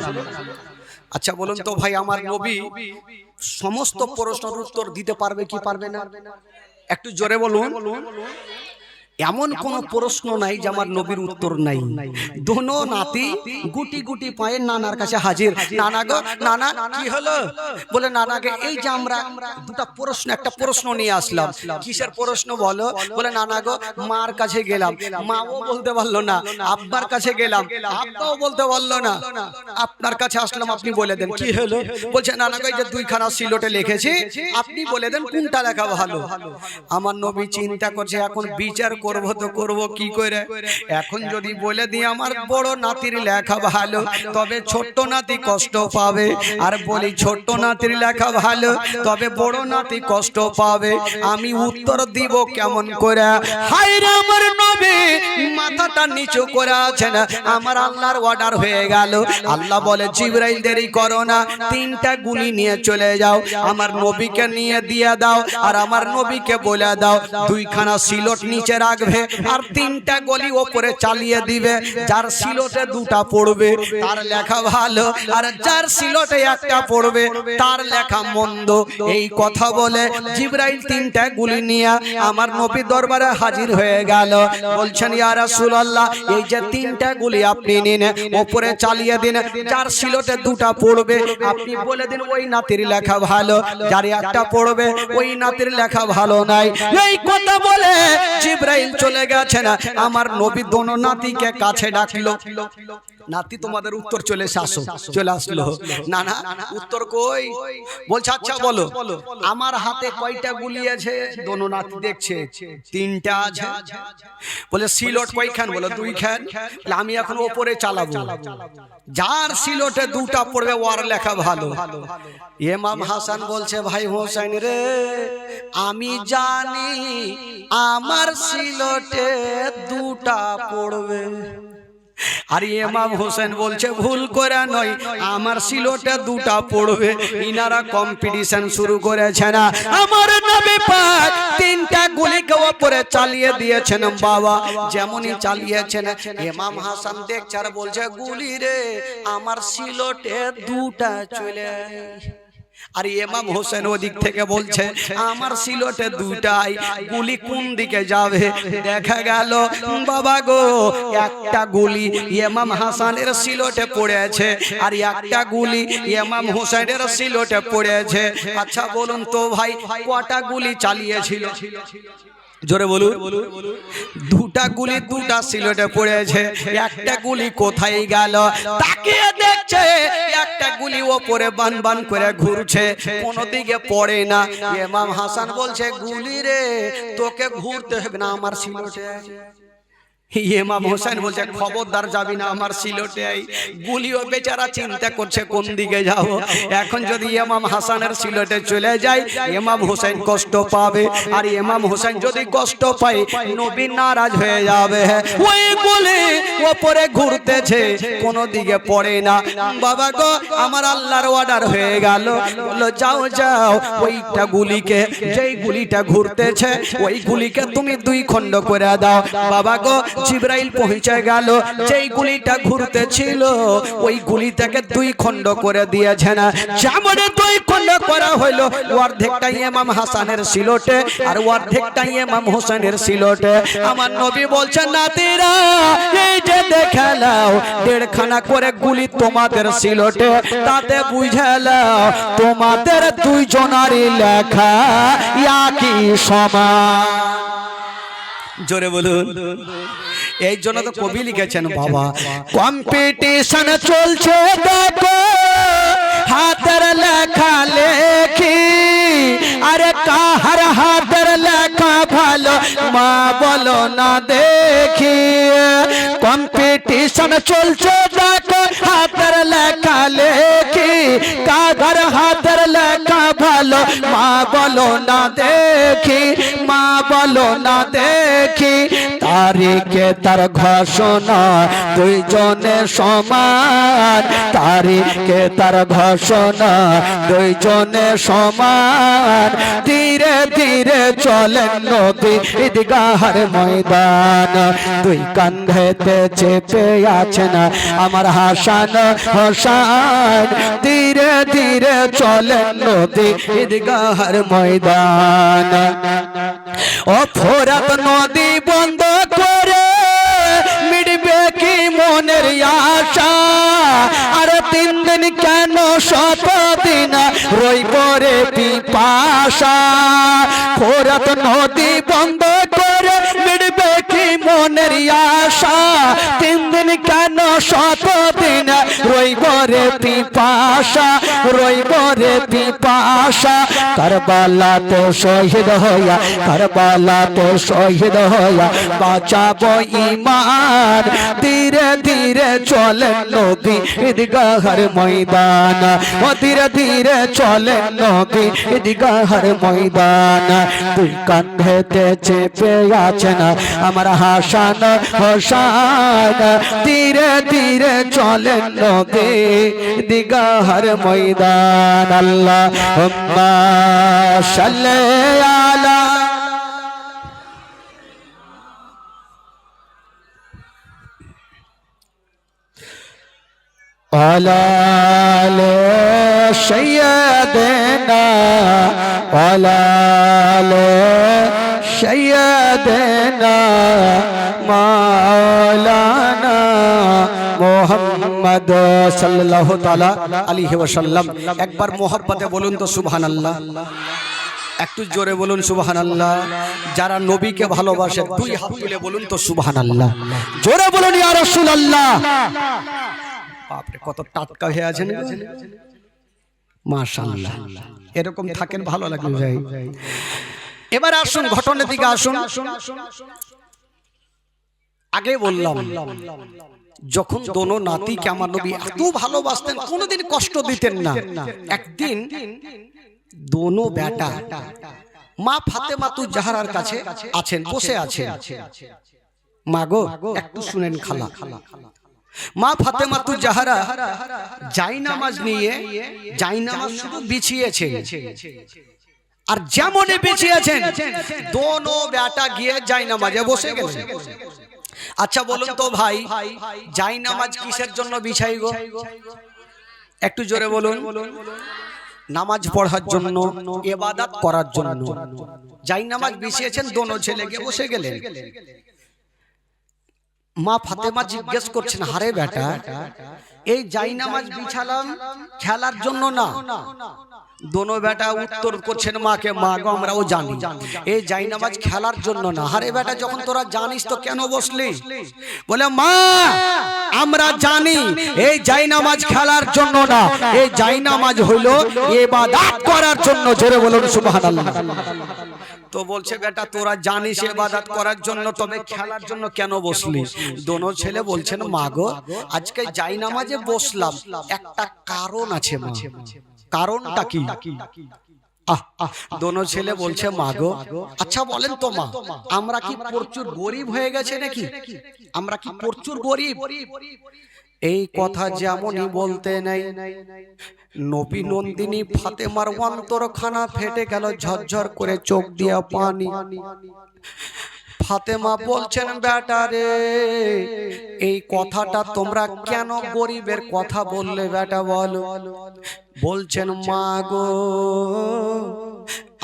আচ্ছা বলুন তো ভাই আমার নবী সমস্ত প্রশ্নের উত্তর দিতে পারবে কি পারবে না? একটু জোরে বলুন। এমন কোন প্রশ্ন নাই যে আমার নবীর উত্তর নাই। দোনো নাতি গুটি গুটি পায়ে নানার কাছে হাজির। নানা গো নানা কি হলো? বলে নানাকে এই যে আমরা দুটো প্রশ্ন, একটা প্রশ্ন নিয়ে আসলাম। কিসের প্রশ্ন বলো? বলে নানা গো মার কাছে গেলাম, মাও বলতে পারলো না, আব্বার কাছে গেলাম, আব্বাও বলতে পারলো না, আপনার কাছে আসলাম, আপনি বলে দেন কি হলো? বলছে নানা গো এই যে দুইখানা সিলটে লিখেছি, আপনি বলে দেন কোনটা লেখা ভালো। আমার নবী চিন্তা করছে এখন বিচার করব তো করব কি করে? এখন যদি বলে দিই আমার বড় নাতির লেখা ভালো তবে ছোট্ট নাতি কষ্ট পাবে, আর বলি ছোট্ট নাতির লেখা ভালো তবে বড় নাতি কষ্ট পাবে, আমি উত্তর দিব কেমন করে? হায় রে আমার নবী মাথাটা নিচু করে আছেন, আমার আল্লাহর অর্ডার হয়ে গেল। আল্লাহ বলে জিবরাইল দেরি করো না, তিনটা গুলি নিয়ে চলে যাও, আমার নবীকে নিয়ে দিয়ে দাও, আর আমার নবীকে বলে দাও দুইখানা সিলট নিচে রাখবে আর তিনটা গলি ওপরে চালিয়ে দিবে, যার সিলটে দুটা পড়বে তার লেখা ভালো, আর যার সিলটে একটা পড়বে তার লেখা মন্দ। এই কথা বলে জিবরাইল তিনটা গুলি নিয়ে আমার নবী দরবারে হাজির হয়ে গেল। বলছেন ইয়া রাসূলুল্লাহ এই যে তিনটা গুলি আপনি নিন, ওপরে চালিয়ে দিন, যার সিলটে দুটা পড়বে আপনি বলে দিন ওই নাতির লেখা ভালো, যার একটা পড়বে ওই নাতির লেখা ভালো নাই। এই কথা বলে জিবরাইল চলে গেছেন। আমার নবী দোনো নাতিকে কাছে ডাকলো, নাতি তোমাদের উত্তর চলে আসো। চলে আসলো। না না উত্তর কই? বলছে আচ্ছা বলো আমার হাতে কয়টা গুলি আছে? দোনো নাতি দেখছে তিনটা আছে। বলে সিলট কয়খান? বলো দুইখান। আমি এখন ওপরে চালাবো, যার সিলটে দুটা পড়বে ওর লেখা ভালো। ইমাম হাসান বলছে ভাই হোসেন রে আমি জানি আমার সিলটে দুটা পড়বে, আর ইমাম হোসেন বলছে ভুল করে নয় আমার সিলটে দুটা পড়বে। ইনারা কম্পিটিশন শুরু করেছে না। আমার নবী পাক তিনটা গুলিকে ওপরে চালিয়ে দিয়েছেন। বাবা যেমনই চালিয়েছেন ইমাম হাসান দেখছে আর বলছে গুলি রে আমার সিলটে দুটা চলে। আর ইমাম হোসেন ওদিক থেকে বলছে আমার সিলটে দুটাই, গুলি কোন দিকে যাবে? দেখা গেল বাবা গো একটা গুলি ইমাম হাসানের সিলটে পড়েছে আর একটা গুলি ইমাম হোসেনের সিলটে পড়েছে। আচ্ছা বলুন তো ভাই কটা গুলি চালিয়েছিল? জোরে বলুন। দুটা গুলি দুটা সিলটে পড়েছে, একটা গুলি কোথায় গেল? তাকিয়ে দেখছে একটা গুলি ওপরে বান বান করে ঘুরছে, কোনো দিকে পড়ে না। ইমাম হাসান বলছে গুলি রে তোকে ঘুরতে হবে না, আমার সিলটে ইমাম হোসেন বলছে খবরদার যাবি না আমার সিলেটে। গুলিও বেচারা চিন্তা করছে কোন দিকে যাব। এখন যদি ইমাম হাসানের সিলেটে চলে যায় ইমাম হোসেন কষ্ট পাবে, আর ইমাম হোসেন যদি কষ্ট পায় নবী নারাজ হয়ে যাবে। ওই গুলি ওপরে ঘুরতেছে কোনো দিকে পড়ে না। বাবা গো আমার আল্লাহর অর্ডার হয়ে গেল, বললো যাও যাও ওইটা গুলিকে, যেই গুলিটা ঘুরতেছে ওই গুলিকে তুমি দুই খণ্ড করে দাও। বাবা গো জিবরাইল পৌঁছে গেল, যেই গুলিটা ঘুরতেছিল ওই গুলিটাকে দুই খণ্ড করে দিয়েছে না। যেমন দুই খণ্ড করা হইলো, অর্ধেকটা ইমাম হাসানের সিলেটে আর অর্ধেকটা ইমাম হোসেনের সিলেটে। আমার নবী বলছেন নাতিরা এই যে দেখে নাও দেড়খানা করে গুলি তোমাদের সিলেটে, তাতে বুঝে নাও তোমাদের দুইজনারই লেখা একই সমান। জোরে বলুন। এই জন্য তো কবি লিখেছেন বাবা, কম্পিটিশন চলছে দেখো হাতের লেখা লেখি, আরে কাহার হাতের লেখা ভালো মা বলো না দেখি। কম্পিটিশন চলছে দেখো হাতের লেখা লেখি, কাহার হাতের লেখা ভালো মা বলো না দেখি, মা বলো না দেখি। তারিখে তার ঘোষণা দুইজনে সমান, তারিখে তার ঘোষণা দুইজনে সমান। ধীরে ধীরে চলেন নবী ঈদগাহের ময়দান, দুই কাঁধেতে চেপে আছেন আমার হাসান হোসেন। ধীরে ধীরে চলেন নবী ঈদগাহের ময়দান। ও ফোরাত নদী বন্ধ করে মিটবে কি মনের আশা, আর 3 দিন কেন 7 দিন রই করে পিপাসা। ফোরাত নদী বন্ধ করে মিটবে কি মনের আশা, 3 দিন কেন 7 দিন রই করে পিপাসা, রই করে পিপাসা। কারবালাতে শহীদ হইয়া, কারবালাতে শহীদ হইয়া বাঁচাবো ঈমান। ধীরে ধীরে চলেন নবী ঈদগাহের ময়দান, ও ধীরে ধীরে চলেন নবী ঈদগাহের ময়দান। দুই কাঁধেতে চেপে আছেন আমার হাসান হোসেন। ধীরে ধীরে চলেন নবী ঈদগাহের ময়দান। আল্লাহুম্মা সাল্লি আলা আলা আলি সাইয়্যিদিনা আলা আলি সাইয়্যিদিনা মাওলানা মুহাম্মদ সাল্লাল্লাহু তাআলা আলাইহি ওয়াসাল্লাম। একবার মোহব্বতে বলুন তো সুবহানাল্লাহ, একটু জোরে বলুন সুবহানাল্লাহ। যারা নবীকে ভালোবাসে দুই হাত তুলে বলুন তো সুবহানাল্লাহ, জোরে বলুন ইয়া রাসূলুল্লাহ। বাপরে কত টাটকা হয়ে আছেন, মাশাআল্লাহ। এরকম থাকেন ভালো লাগবে ভাই। এবার আসুন ঘটনার দিকে আসুন। আগে বললাম যখন দোনো নাতিকে আমার নবী এত ভালোবাসতেন, কোনোদিন কষ্ট দিতেন না। একদিন দোনো বেটা মা ফাতেমাতু জাহরার কাছে আছেন, বসে আছেন। মা গো একটু শুনেন খালা। মা ফাতেমাতু জাহরা জায়নামাজ নিয়ে, জায়নামাজ শুধু বিছিয়েছে, আর যেমনই বিছিয়েছেন দোনো বেটা গিয়ে জায়নামাজে বসে গেলেন। আচ্ছা বলুন তো ভাই, জায়নামাজ কিসের জন্য বিছাই গো? একটু জোরে বলুন। নামাজ পড়ার জন্য, ইবাদত করার জন্য জায়নামাজ বিছিয়েছেন, দোনো ছেলে গিয়ে বসে গেলেন। মা ফাতেমা জিজ্ঞেস করছেন, হারে বেটা এই জায়নামাজ বিছালাম খেলার জন্য না? দোনো বেটা উত্তর করছেন মাকে, মা গো আমরাও জানি এই জায়নামাজ খেলার জন্য না। হারে বেটা যখন তোরা জানিস তো কেন বসলি? বলে মা আমরা জানি এই জায়নামাজ খেলার জন্য না, এই জায়নামাজ হলো ইবাদত করার জন্য। জোরে বলুন সুবহানাল্লাহ। তো বলছে বেটা তোরা জানিস ইবাদত করার জন্য, তবে খেলার জন্য কেন বসলি? দোনো ছেলে বলছেন মা গো আজকে যাই নামাজে বসলাম, একটা কারণ আছে মা। কারণটা কি? দোনো ছেলে বলছে মা গো আচ্ছা বলেন তো মা, আমরা কি প্রচুর গরিব হয়ে গেছে নাকি? আমরা কি প্রচুর গরিব? এই কথা যেমনই বলতে নেই, নবী নন্দিনী ফাতেমার অন্তরখানা ফেটে গেল, ঝরঝর করে চোখ দিয়া পানি। ফাতেমা বলছেন বেটা রে এই কথাটা তোমরা কেন গরিবের কথা বললে বেটা বলো? বলছেন মা গো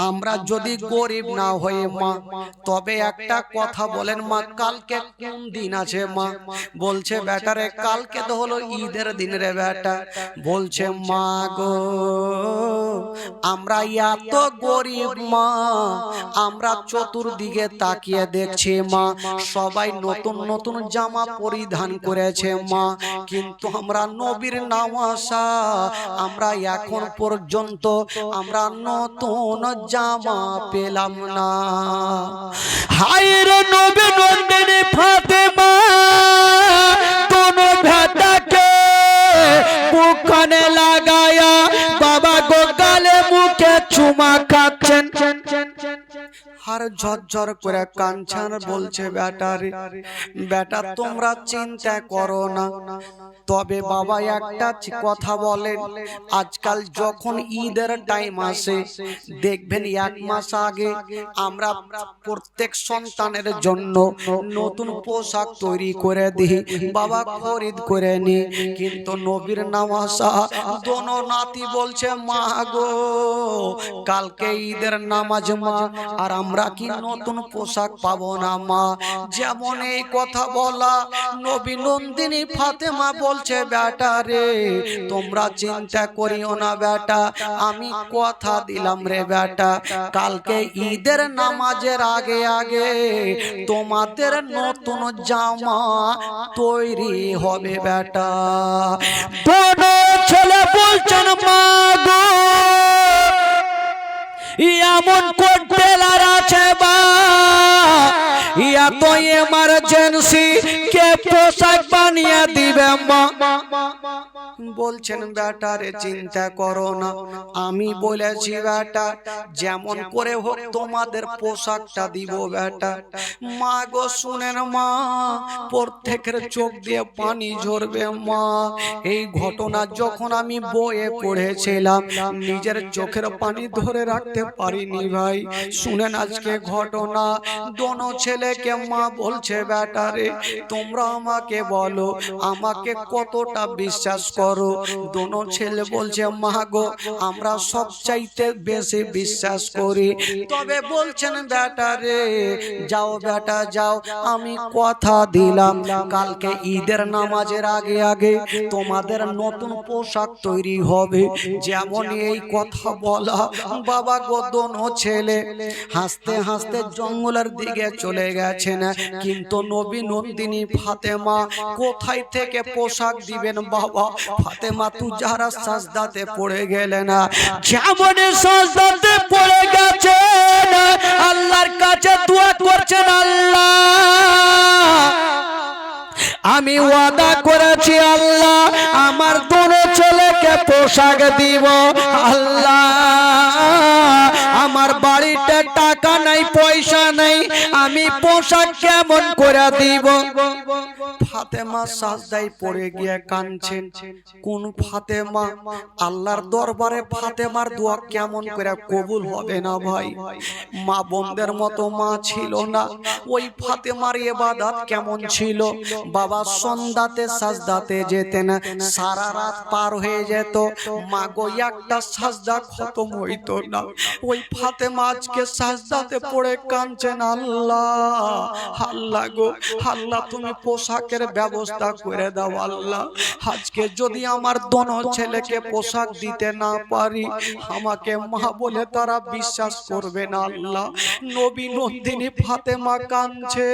আমরা যদি গরিব না হয়ে মা, তবে একটা কথা বলেন মা কালকে কোন দিন আছে মা? বলছে বেটা রে কালকে তো হলো ঈদের দিন রে বেটা। বলছে মা গো আমরা এত গরিব মা, আমরা চতুর্দিকে তাকিয়ে দেখছি মা সবাই নতুন নতুন জামা পরিধান করেছে মা, কিন্তু আমরা নবীর নামাশা আমরা এখন পর্যন্ত আমরা নতুন জামা পেলাম না। হায়র নবী নন্দিনী ফাতেমা दोनों भेटाके मुखने लगाया बाबा को गाले मुखे चुमा खाচ্ছেন। আর ঝরঝর করে কাঁদছেন। বলছে বেটা রে বেটা তোমরা চিন্তা করো না, তবে বাবা একটা কথা বলেন, আজকাল যখন ঈদের টাইম আসে দেখবেন এক মাস আগে আমরা প্রত্যেক সন্তানের জন্য নতুন পোশাক তৈরি করে দিই, বাবা খরিদ করে নি। কিন্তু নবীর নামাজা দোনো নাতি বলছে মা গো কালকে ঈদের নামাজ মা, আর আমরা কি নতুন পোশাক পাবো না মা? যেমন এই কথা বলা নবী নন্দিনী ফাতেমা বলছে বেটা রে তোমরা চিন্তা করিও না বেটা, আমি কথা দিলাম রে বেটা কালকে ঈদের নামাজের আগে আগে তোমাদের নতুন জামা তৈরি হবে বেটা। दोनों ছেলে বলছেন মা গো এমন কোন টেলার আছে বা ইয়া তো এমার্জেন্সি কে পোশাক বানিয়ে দিবে মা? বলছেন বেটা রে চিন্তা করো না, আমি বলেছি বেটা যেমন করে হোক তোমাদের পোশাকটা দিব বেটা। মা গো শুনেন মা, প্রত্যেকের চোখ দিয়ে পানি ঝরবে মা। এই ঘটনা যখন আমি বইয়ে পড়েছিলাম নিজের চোখের পানি ধরে রাখতে পারিনি ভাই। শুনেন আজকে ঘটনা, দোনো ছেলেকে মা বলছে বেটা রে তোমরা আমাকে বলো আমাকে কতটা বিশ্বাস করো? দোনো ছেলে বলছে মা গো আমরা সবচাইতে বেশি বিশ্বাস করি। তবে বলছেন বেটা রে যাও বেটা যাও, আমি কথা দিলাম কালকে ঈদের নামাজের আগে আগে তোমাদের নতুন পোশাক তৈরি হবে। যেমন এই কথা বলা বাবা গো দোনো ছেলে হাসতে হাসতে জঙ্গলের দিকে চলে গেছেন। কিন্তু নবী নন্দিনী ফাতেমা কোথায় থেকে পোশাক দিবেন বাবা? ফাতেমা তু যারা সাজদাতে পড়ে গেলেন, যেমন সাজদাতে পড়ে গেছেন আল্লাহর কাছে দোয়া করছেন আল্লাহ আমি ওয়াদা করেছি আল্লাহ আমার দোনো ছেলেকে পোশাক দিব। আল্লাহ আমার বাড়িতে টাকা নাই পয়সা নাই, আমি পোশাক কেমন করে দিব? ফাতেমা সাজদায় পড়ে গিয়ে কাঁদছেন। কোন ফাতেমা? আল্লাহর দরবারে ফাতেমার দোয়া কেমন করে কবুল হবে না ভাই? মা বোনদের মতো মা ছিল না। ওই ফাতেমার ইবাদত কেমন ছিল বাবা? সন্ধ্যাতে সাজদাতে যেতেন, সারা রাত পার হয়ে যেত, মা গো একটা সাজদা খতম হইতো না। ওই ফাতেমা আজকে সাজদাতে পড়ে কাঁদছেন, আল্লাহ আল্লাহ গো আল্লাহ তুমি পোশাকের ব্যবস্থা করে দাও আল্লাহ। আজকে যদি আমার দোনো ছেলেকে পোশাক দিতে না পারি আমাকে মা বলে তারা বিশ্বাস করবে না আল্লাহ। নবী নন্দিনী ফাতেমা কাঁদছে,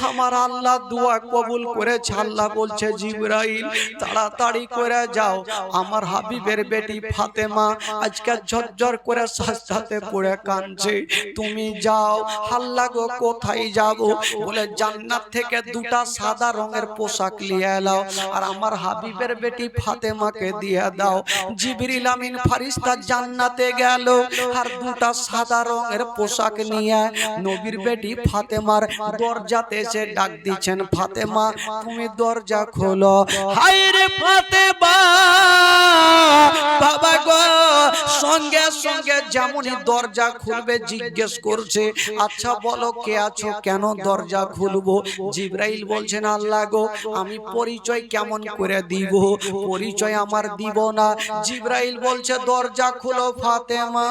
আমার আল্লাহ দোয়া কবুল করেছে। আল্লাহ বলছে জিবরাইল তাড়াতাড়ি করে যাও, আমার হাবিবের বেটি ফাতেমা আজকে ঝরঝর করে সাজদাতে পড়ে কাঁদছে, তুমি যাও। আল্লাহ গো কোথায় যাব? বলে জান্নাত থেকে দুটা সাদা রঙের পোশাক নিয়ে এলাও আর আমার হাবিবের বেটি ফাতেমাকে দিয়ে দাও। জিবরিল আমিন ফেরেশতা জান্নাতে গেল আর দুটা সাদা রঙের পোশাক নিয়ে নবীর বেটি ফাতেমার দরজাতে এসে ডাক দিচ্ছেন, ফাতেমা তুমি দরজা খোলো। হায় রে ফাতেমা বাবা গো, সঙ্গে সঙ্গে যেমনই দরজা খুলবে জিজ্ঞেস করছে, আচ্ছা বলো কে আছো, কেন দরজা খুলবো? জিবরাইল বলছেন, আল্লাহ গো আমি পরিচয় কেমন করে দিব? পরিচয় আমার দিব না। জিবরাইল বলছে দরজা খুলো ফাতেমা,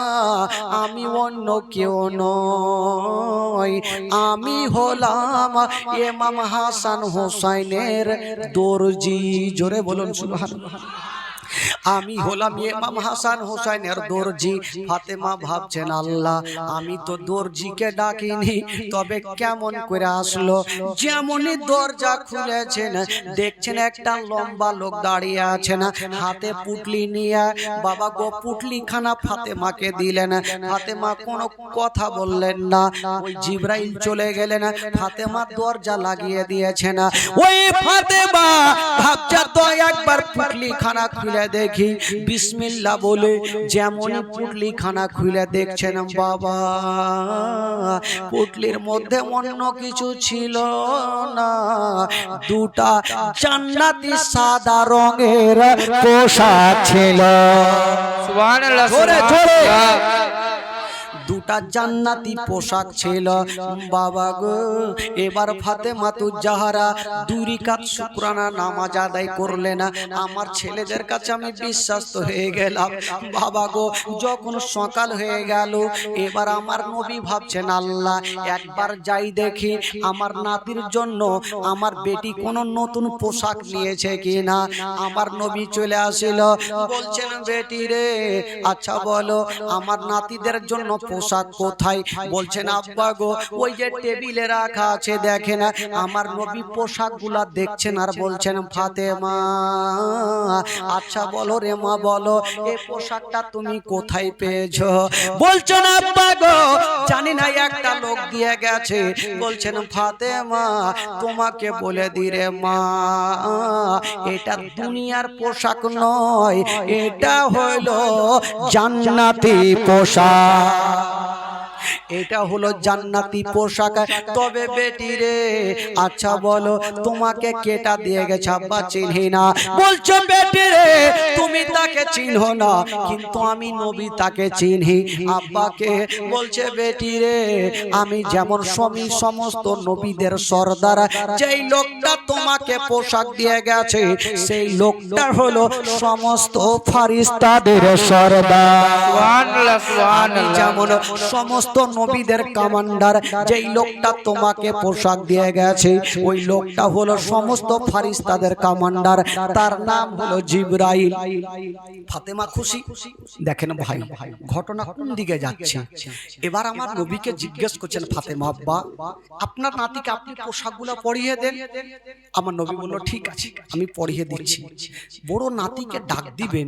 আমি অন্য কেউ নই, আমি হলাম ইমাম হাসান হোসাইনের দর্জি। জোরে বলুন সুবহানাল্লাহ। আমি হলাম ইমাম হাসান হোসেনের দর্জি। ফাতেমা ভাবছেন আল্লাহ আমি তো দর্জিকে ডাকিনি, তবে কেমন করে আসলো? যেমনই দরজা খুলেছেন দেখছেন একটা লম্বা লোক দাঁড়িয়ে আছেন, হাতে পুটলি নিয়ে। বাবা গো পুটলি খানা ফাতেমাকে দিলেন, ফাতেমা কোনো কথা বললেন না। ওই জিবরাইল চলে গেলেন, ফাতেমা দরজা লাগিয়ে দিয়েছেন। ওই ফাতেমা ভাবছে তো একবার পুটলি খানা খুলে দেখি, বিসমিল্লাহ বলে যেমনই পুটলি খানা খুলে দেখছেন বাবা পুটলির মধ্যে অন্য কিছু ছিল না, দুটা জান্নাতি সাদা রঙের পোশাক ছিল। সুবহানাল্লাহ জোরে জোরে। সুবহানাল্লাহ। দুটা জান্নাতি পোশাক ছিল বাবা গো। এবার ফাতেমা তু জাহারা দুই রাকাত শুকরানা নামাজ আদায় করলেন। আমার ছেলেদের কাছে আমি বিশ্বাস্ত হয়ে গেলাম বাবা গো। যখন সকাল হয়ে গেল এবার আমার নবী ভাবছেন আল্লাহ একবার যাই দেখি আমার নাতির জন্য আমার বেটি কোন নতুন পোশাক নিয়েছে কিনা। আমার নবী চলে আসিল, বলছেন বেটি রে আচ্ছা বলো আমার নাতিদের জন্য পোশাক কোথায়? বলছেন আব্বা গো ওই যে টেবিলে রাখা আছে দেখেন। আমার নবী পোশাকগুলা দেখছেন আর বলছেন ফাতেমা আচ্ছা বলো রে মা বলো এই পোশাকটা তুমি কোথায় পেয়েছো? বলছেন আব্বা গো জানি না একটা লোক দিয়ে গেছে। বলছেন ফাতেমা তোমাকে বলে দি রে মা এটা দুনিয়ার পোশাক নয়, এটা হলো জান্নাতি পোশাক, এটা হলো জান্নাতি পোশাক। তবে বেটি রে আচ্ছা বলো তোমাকে কেটা দিয়ে গেছে? আব্বা চিনি না। বলছো বেটি রে তুমি তাকে চিনো না কিন্তু আমি নবী তাকে চিনি আব্বাকে। বলছে বেটি রে আমি যেমন সমস্ত নবীদের সর্দার, যেই লোকটা তোমাকে পোশাক দিয়ে গেছে সেই লোকটা হলো সমস্ত ফেরেশতাদের সর্দার। সুবহানাল্লাহ সুবহানাল্লাহ। যেমন সমস্ত নবীদের কমান্ডার, যেই লোকটা তোমাকে পোশাক দিয়ে গেছে ওই লোকটা হলো সমস্ত ফেরেশতাদের কমান্ডার, তার নাম হলো জিবরাইল। ফাতেমা খুশি। দেখেন ভাই ঘটনা কোন দিকে যাচ্ছে। এবার আমার নবীকে জিজ্ঞেস করছেন ফাতেমা আব্বা আপনার নাতিকে আপনি পোশাকগুলো পরিয়ে দেন। আমার নবী বলল ঠিক আছে আমি পরিয়ে দিচ্ছি। বড় নাতিকে ডাক দিবেন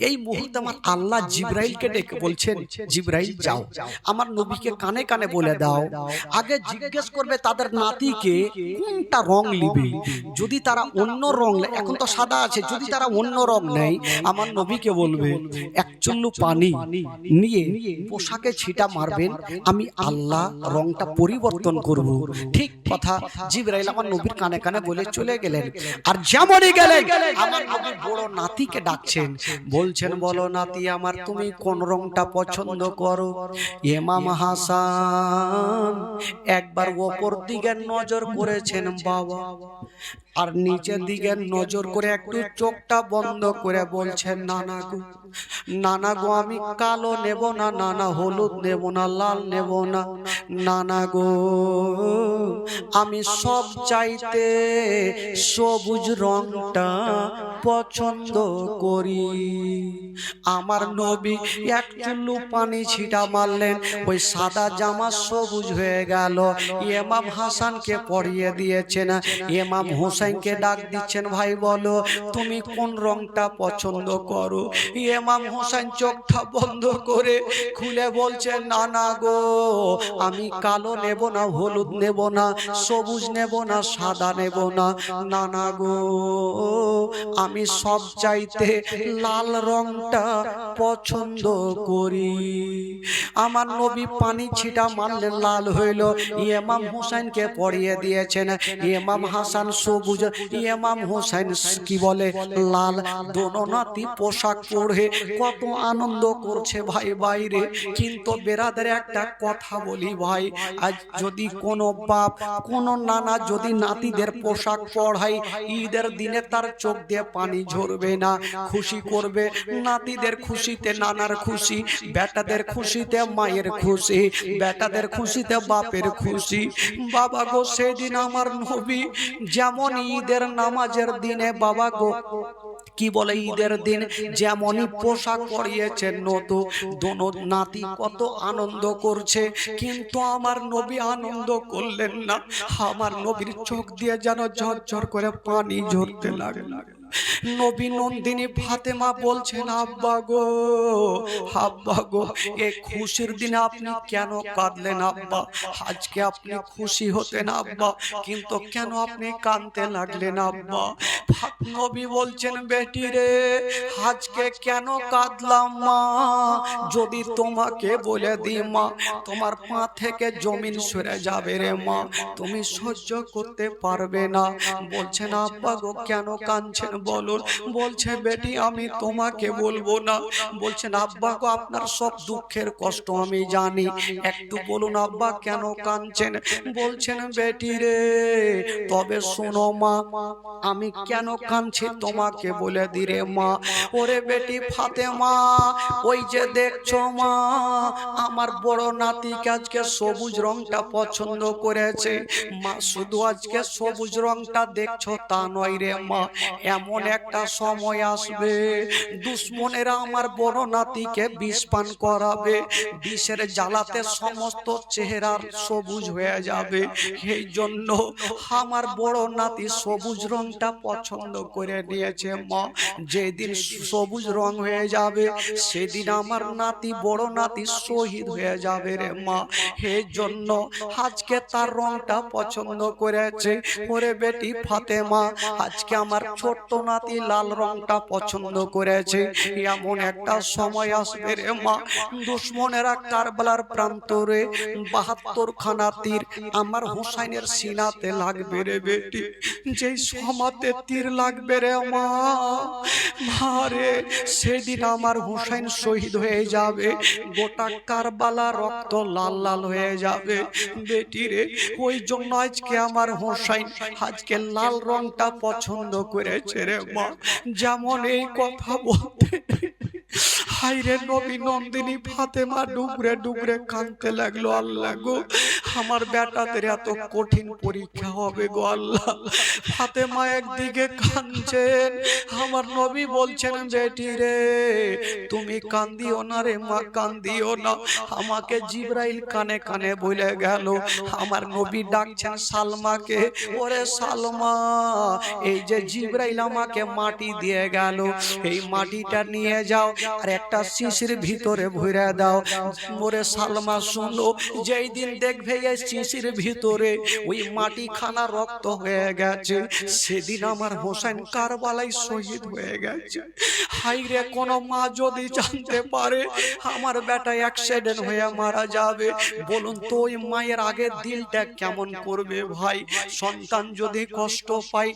এই মুহূর্তে আমার আল্লাহ জিবরাইলকে ডেকে বলছেন জিবরাইল যাও আমার নবীকে কানে কানে বলে দাও আগে জিজ্ঞেস করবে তাদের নাতিকে কোনটা রং নিবে। যদি তারা অন্য রং, এখন তো সাদা আছে, যদি তারা অন্য রং নেই আমার নবীকে বলবে এক চুল্লু পানি নিয়ে পোশাকে ছিটা মারবেন, আমি আল্লাহ রংটা পরিবর্তন করব। ঠিক কথা জিবরাইল আমার নবীর কানে কানে বলে চলে গেলেন। আর যেমনই গেলেন আমার নবী বড় নাতিকে ডাকছেন, বলছেন বলো নাতি আমার তুমি কোন রংটা পছন্দ করো? ইমাম হাসান একবার ওপর দিকে নজর করেছেন বাবা, আর নিচের দিকে নজর করে একটু চোখটা বন্ধ করে বলছেন, নানা গো, নানা গো, আমি কালো নেব না, নানা হলুদ নেব না, লাল নেব না, নানা গো, আমি সব চাইতে সবুজ রংটা পছন্দ করি। আমার নবী এক চুল্লু পানি ছিটা মারলেন, ওই সাদা জামা সবুজ হয়ে গেল। ইমাম হাসানকে পরিয়ে দিয়েছেন, ইমাম হোসেনকে ডাক দিচ্ছেন, ভাই বলো তুমি কোন রংটা পছন্দ করো। ইমাম হোসেন চোখটা বন্ধ করে খুলে বলছেন, নানা গো, আমি কালো নেব না, হলুদ নেব না, সবুজ নেব না, সাদা নেব না, নানা গো, আমি সব চাইতে লাল রংটা পছন্দ করি। আমার নবী পানি ছিটা মারলেন, লাল হইল। ইমাম হোসেনকে পরিয়ে দিয়েছেন, ইমাম হাসান সবুজ, ইমাম হোসেন কি বলে লাল। দোনো নাতি পোশাক পরে কত আনন্দ করছে ভাই বাইরে। কিন্তু বেরাদের একটা কথা বলি ভাই, আজ যদি কোনো বাপ কোনো নানা যদি নাতিদের পোশাক পরায়, ঈদের দিনে তার চোখ দিয়ে পানি ঝরবে না, খুশি করবে। নাতিদের খুশিতে নানার খুশি, বেটাদের খুশিতে মায়ের খুশি, বেটাদের খুশিতে বাপের খুশি। বাবা গো, সেদিন আমার নবী যেমন ঈদের নামাজের দিনে বাবা গো কি বলে ঈদের দিন যেমনই পোশাক পরিয়েছেন নতুন, দোনো নাতি কত আনন্দ করছে। কিন্তু আমার নবী আনন্দ করলেন না। আমার নবীর চোখ দিয়ে যেন ঝরঝর করে পানি ঝরতে লাগলো। নবী নন্দিনী ফাতেমা বলছেন, আব্বা গো, আব্বা গো, এই খুশির দিনে আপনি কেন কাঁদলেন আব্বা? আজকে আপনি খুশি হতেন আব্বা, কিন্তু কেন আপনি কাঁদতে লাগলেন আব্বা? নবী বলছেন, বেটি রে, আজকে কেন কাঁদলাম মা, যদি তোমাকে বলে দিই মা, তোমার পা থেকে জমিন সরে যাবে রে মা, তুমি সহ্য করতে পারবে না। বলছেন, আব্বা গো, কেন কাঁদছেন বলুন। বলছে, বেটি আমি তোমাকে বলবো না। বলছেন, আব্বা গো, আপনার সব দুঃখের কষ্ট আমি জানি, একটু বলুন আব্বা কেন কাঁদছেন। বলছেন, বেটি রে, তবে শোনো মা, আমি কেন কাঁদছি তোমাকে বলে দিরে মা। ওরে বেটি ফাতেমা, ওই যে দেখছো মা, আমার বড় নাতিকে আজকে সবুজ রংটা পছন্দ করেছে মা। শুধু আজকে সবুজ রংটা দেখছো তা নয় রে মা, এমন একটা সময় আসবে দুশ্মনেরা আমার বড় নাতিকে বিষ পান করাবে, বিষের জ্বালাতে সমস্ত চেহারা সবুজ হয়ে যাবে। এই জন্য আমার বড় নাতি সবুজ রংটা পছন্দ করে নিয়েছে মা। যেদিন সবুজ রং হয়ে যাবে সেদিন আমার নাতি বড় নাতি শহীদ হয়ে যাবে রে মা। এই জন্য আজকে তার রংটা পছন্দ করেছে। ওরে বেটি ফাতেমা, আজকে আমার ছোট্ট নাতি লাল রংটা পছন্দ করেছে। এমন একটা সময় আসবে রে মা, দুশ্মনেরা কারবালার প্রান্তরে ৭২ খানা তীর আমার হুসাইনের সিনাতে লাগবে রে বেটি। যেই সমাতে তীর লাগবে রে মা, মারে সেদিন আমার হুসাইন শহীদ হয়ে যাবে, গোটা কারবালা রক্ত লাল লাল হয়ে যাবে বেটি রে। ওই জন্য আজকে আমার হুসাইন আজকে লাল রংটা পছন্দ করেছে রে মা। যেমন এই কথা বলতে হাইরে নবী নন্দিনী ফাতেমা ডুবরে ডুবরে কাঁদতে লাগলো, আল্লাহ গো, আমার বেটাদের এত কঠিন পরীক্ষা হবে গো আল্লাহ। ফাতেমা একদিকে কাঁদছেন, আমার নবী বলছেন, বেটি রে তুমি কান্দিও না রে মা, কান্দিও না। আমাকে জিবরাইল কানে কানে বলে গেল, আমার নবী ডাকছেন সালমাকে, ওরে সালমা, এই যে জিবরাইল আমাকে মাটি দিয়ে গেল, এই মাটিটা নিয়ে যাও আর একটা শিশির ভিতরে ভরে দাও। ওরে সালমা শোনো, যেই দিন দেখবে এই শিশির ভিতরে ওই মাটি খানা রক্ত হয়ে গেছে, সেদিন আমার হোসেন কারবালায় শহীদ হয়ে গেছে। হাইরে কোন মা যদি জানতে পারে আমার বেটা অ্যাক্সিডেন্ট হয়ে মারা যাবে, বলুন তো ওই মায়ের আগে দিলটা কেমন করবে ভাই? সন্তান যদি কষ্ট পায়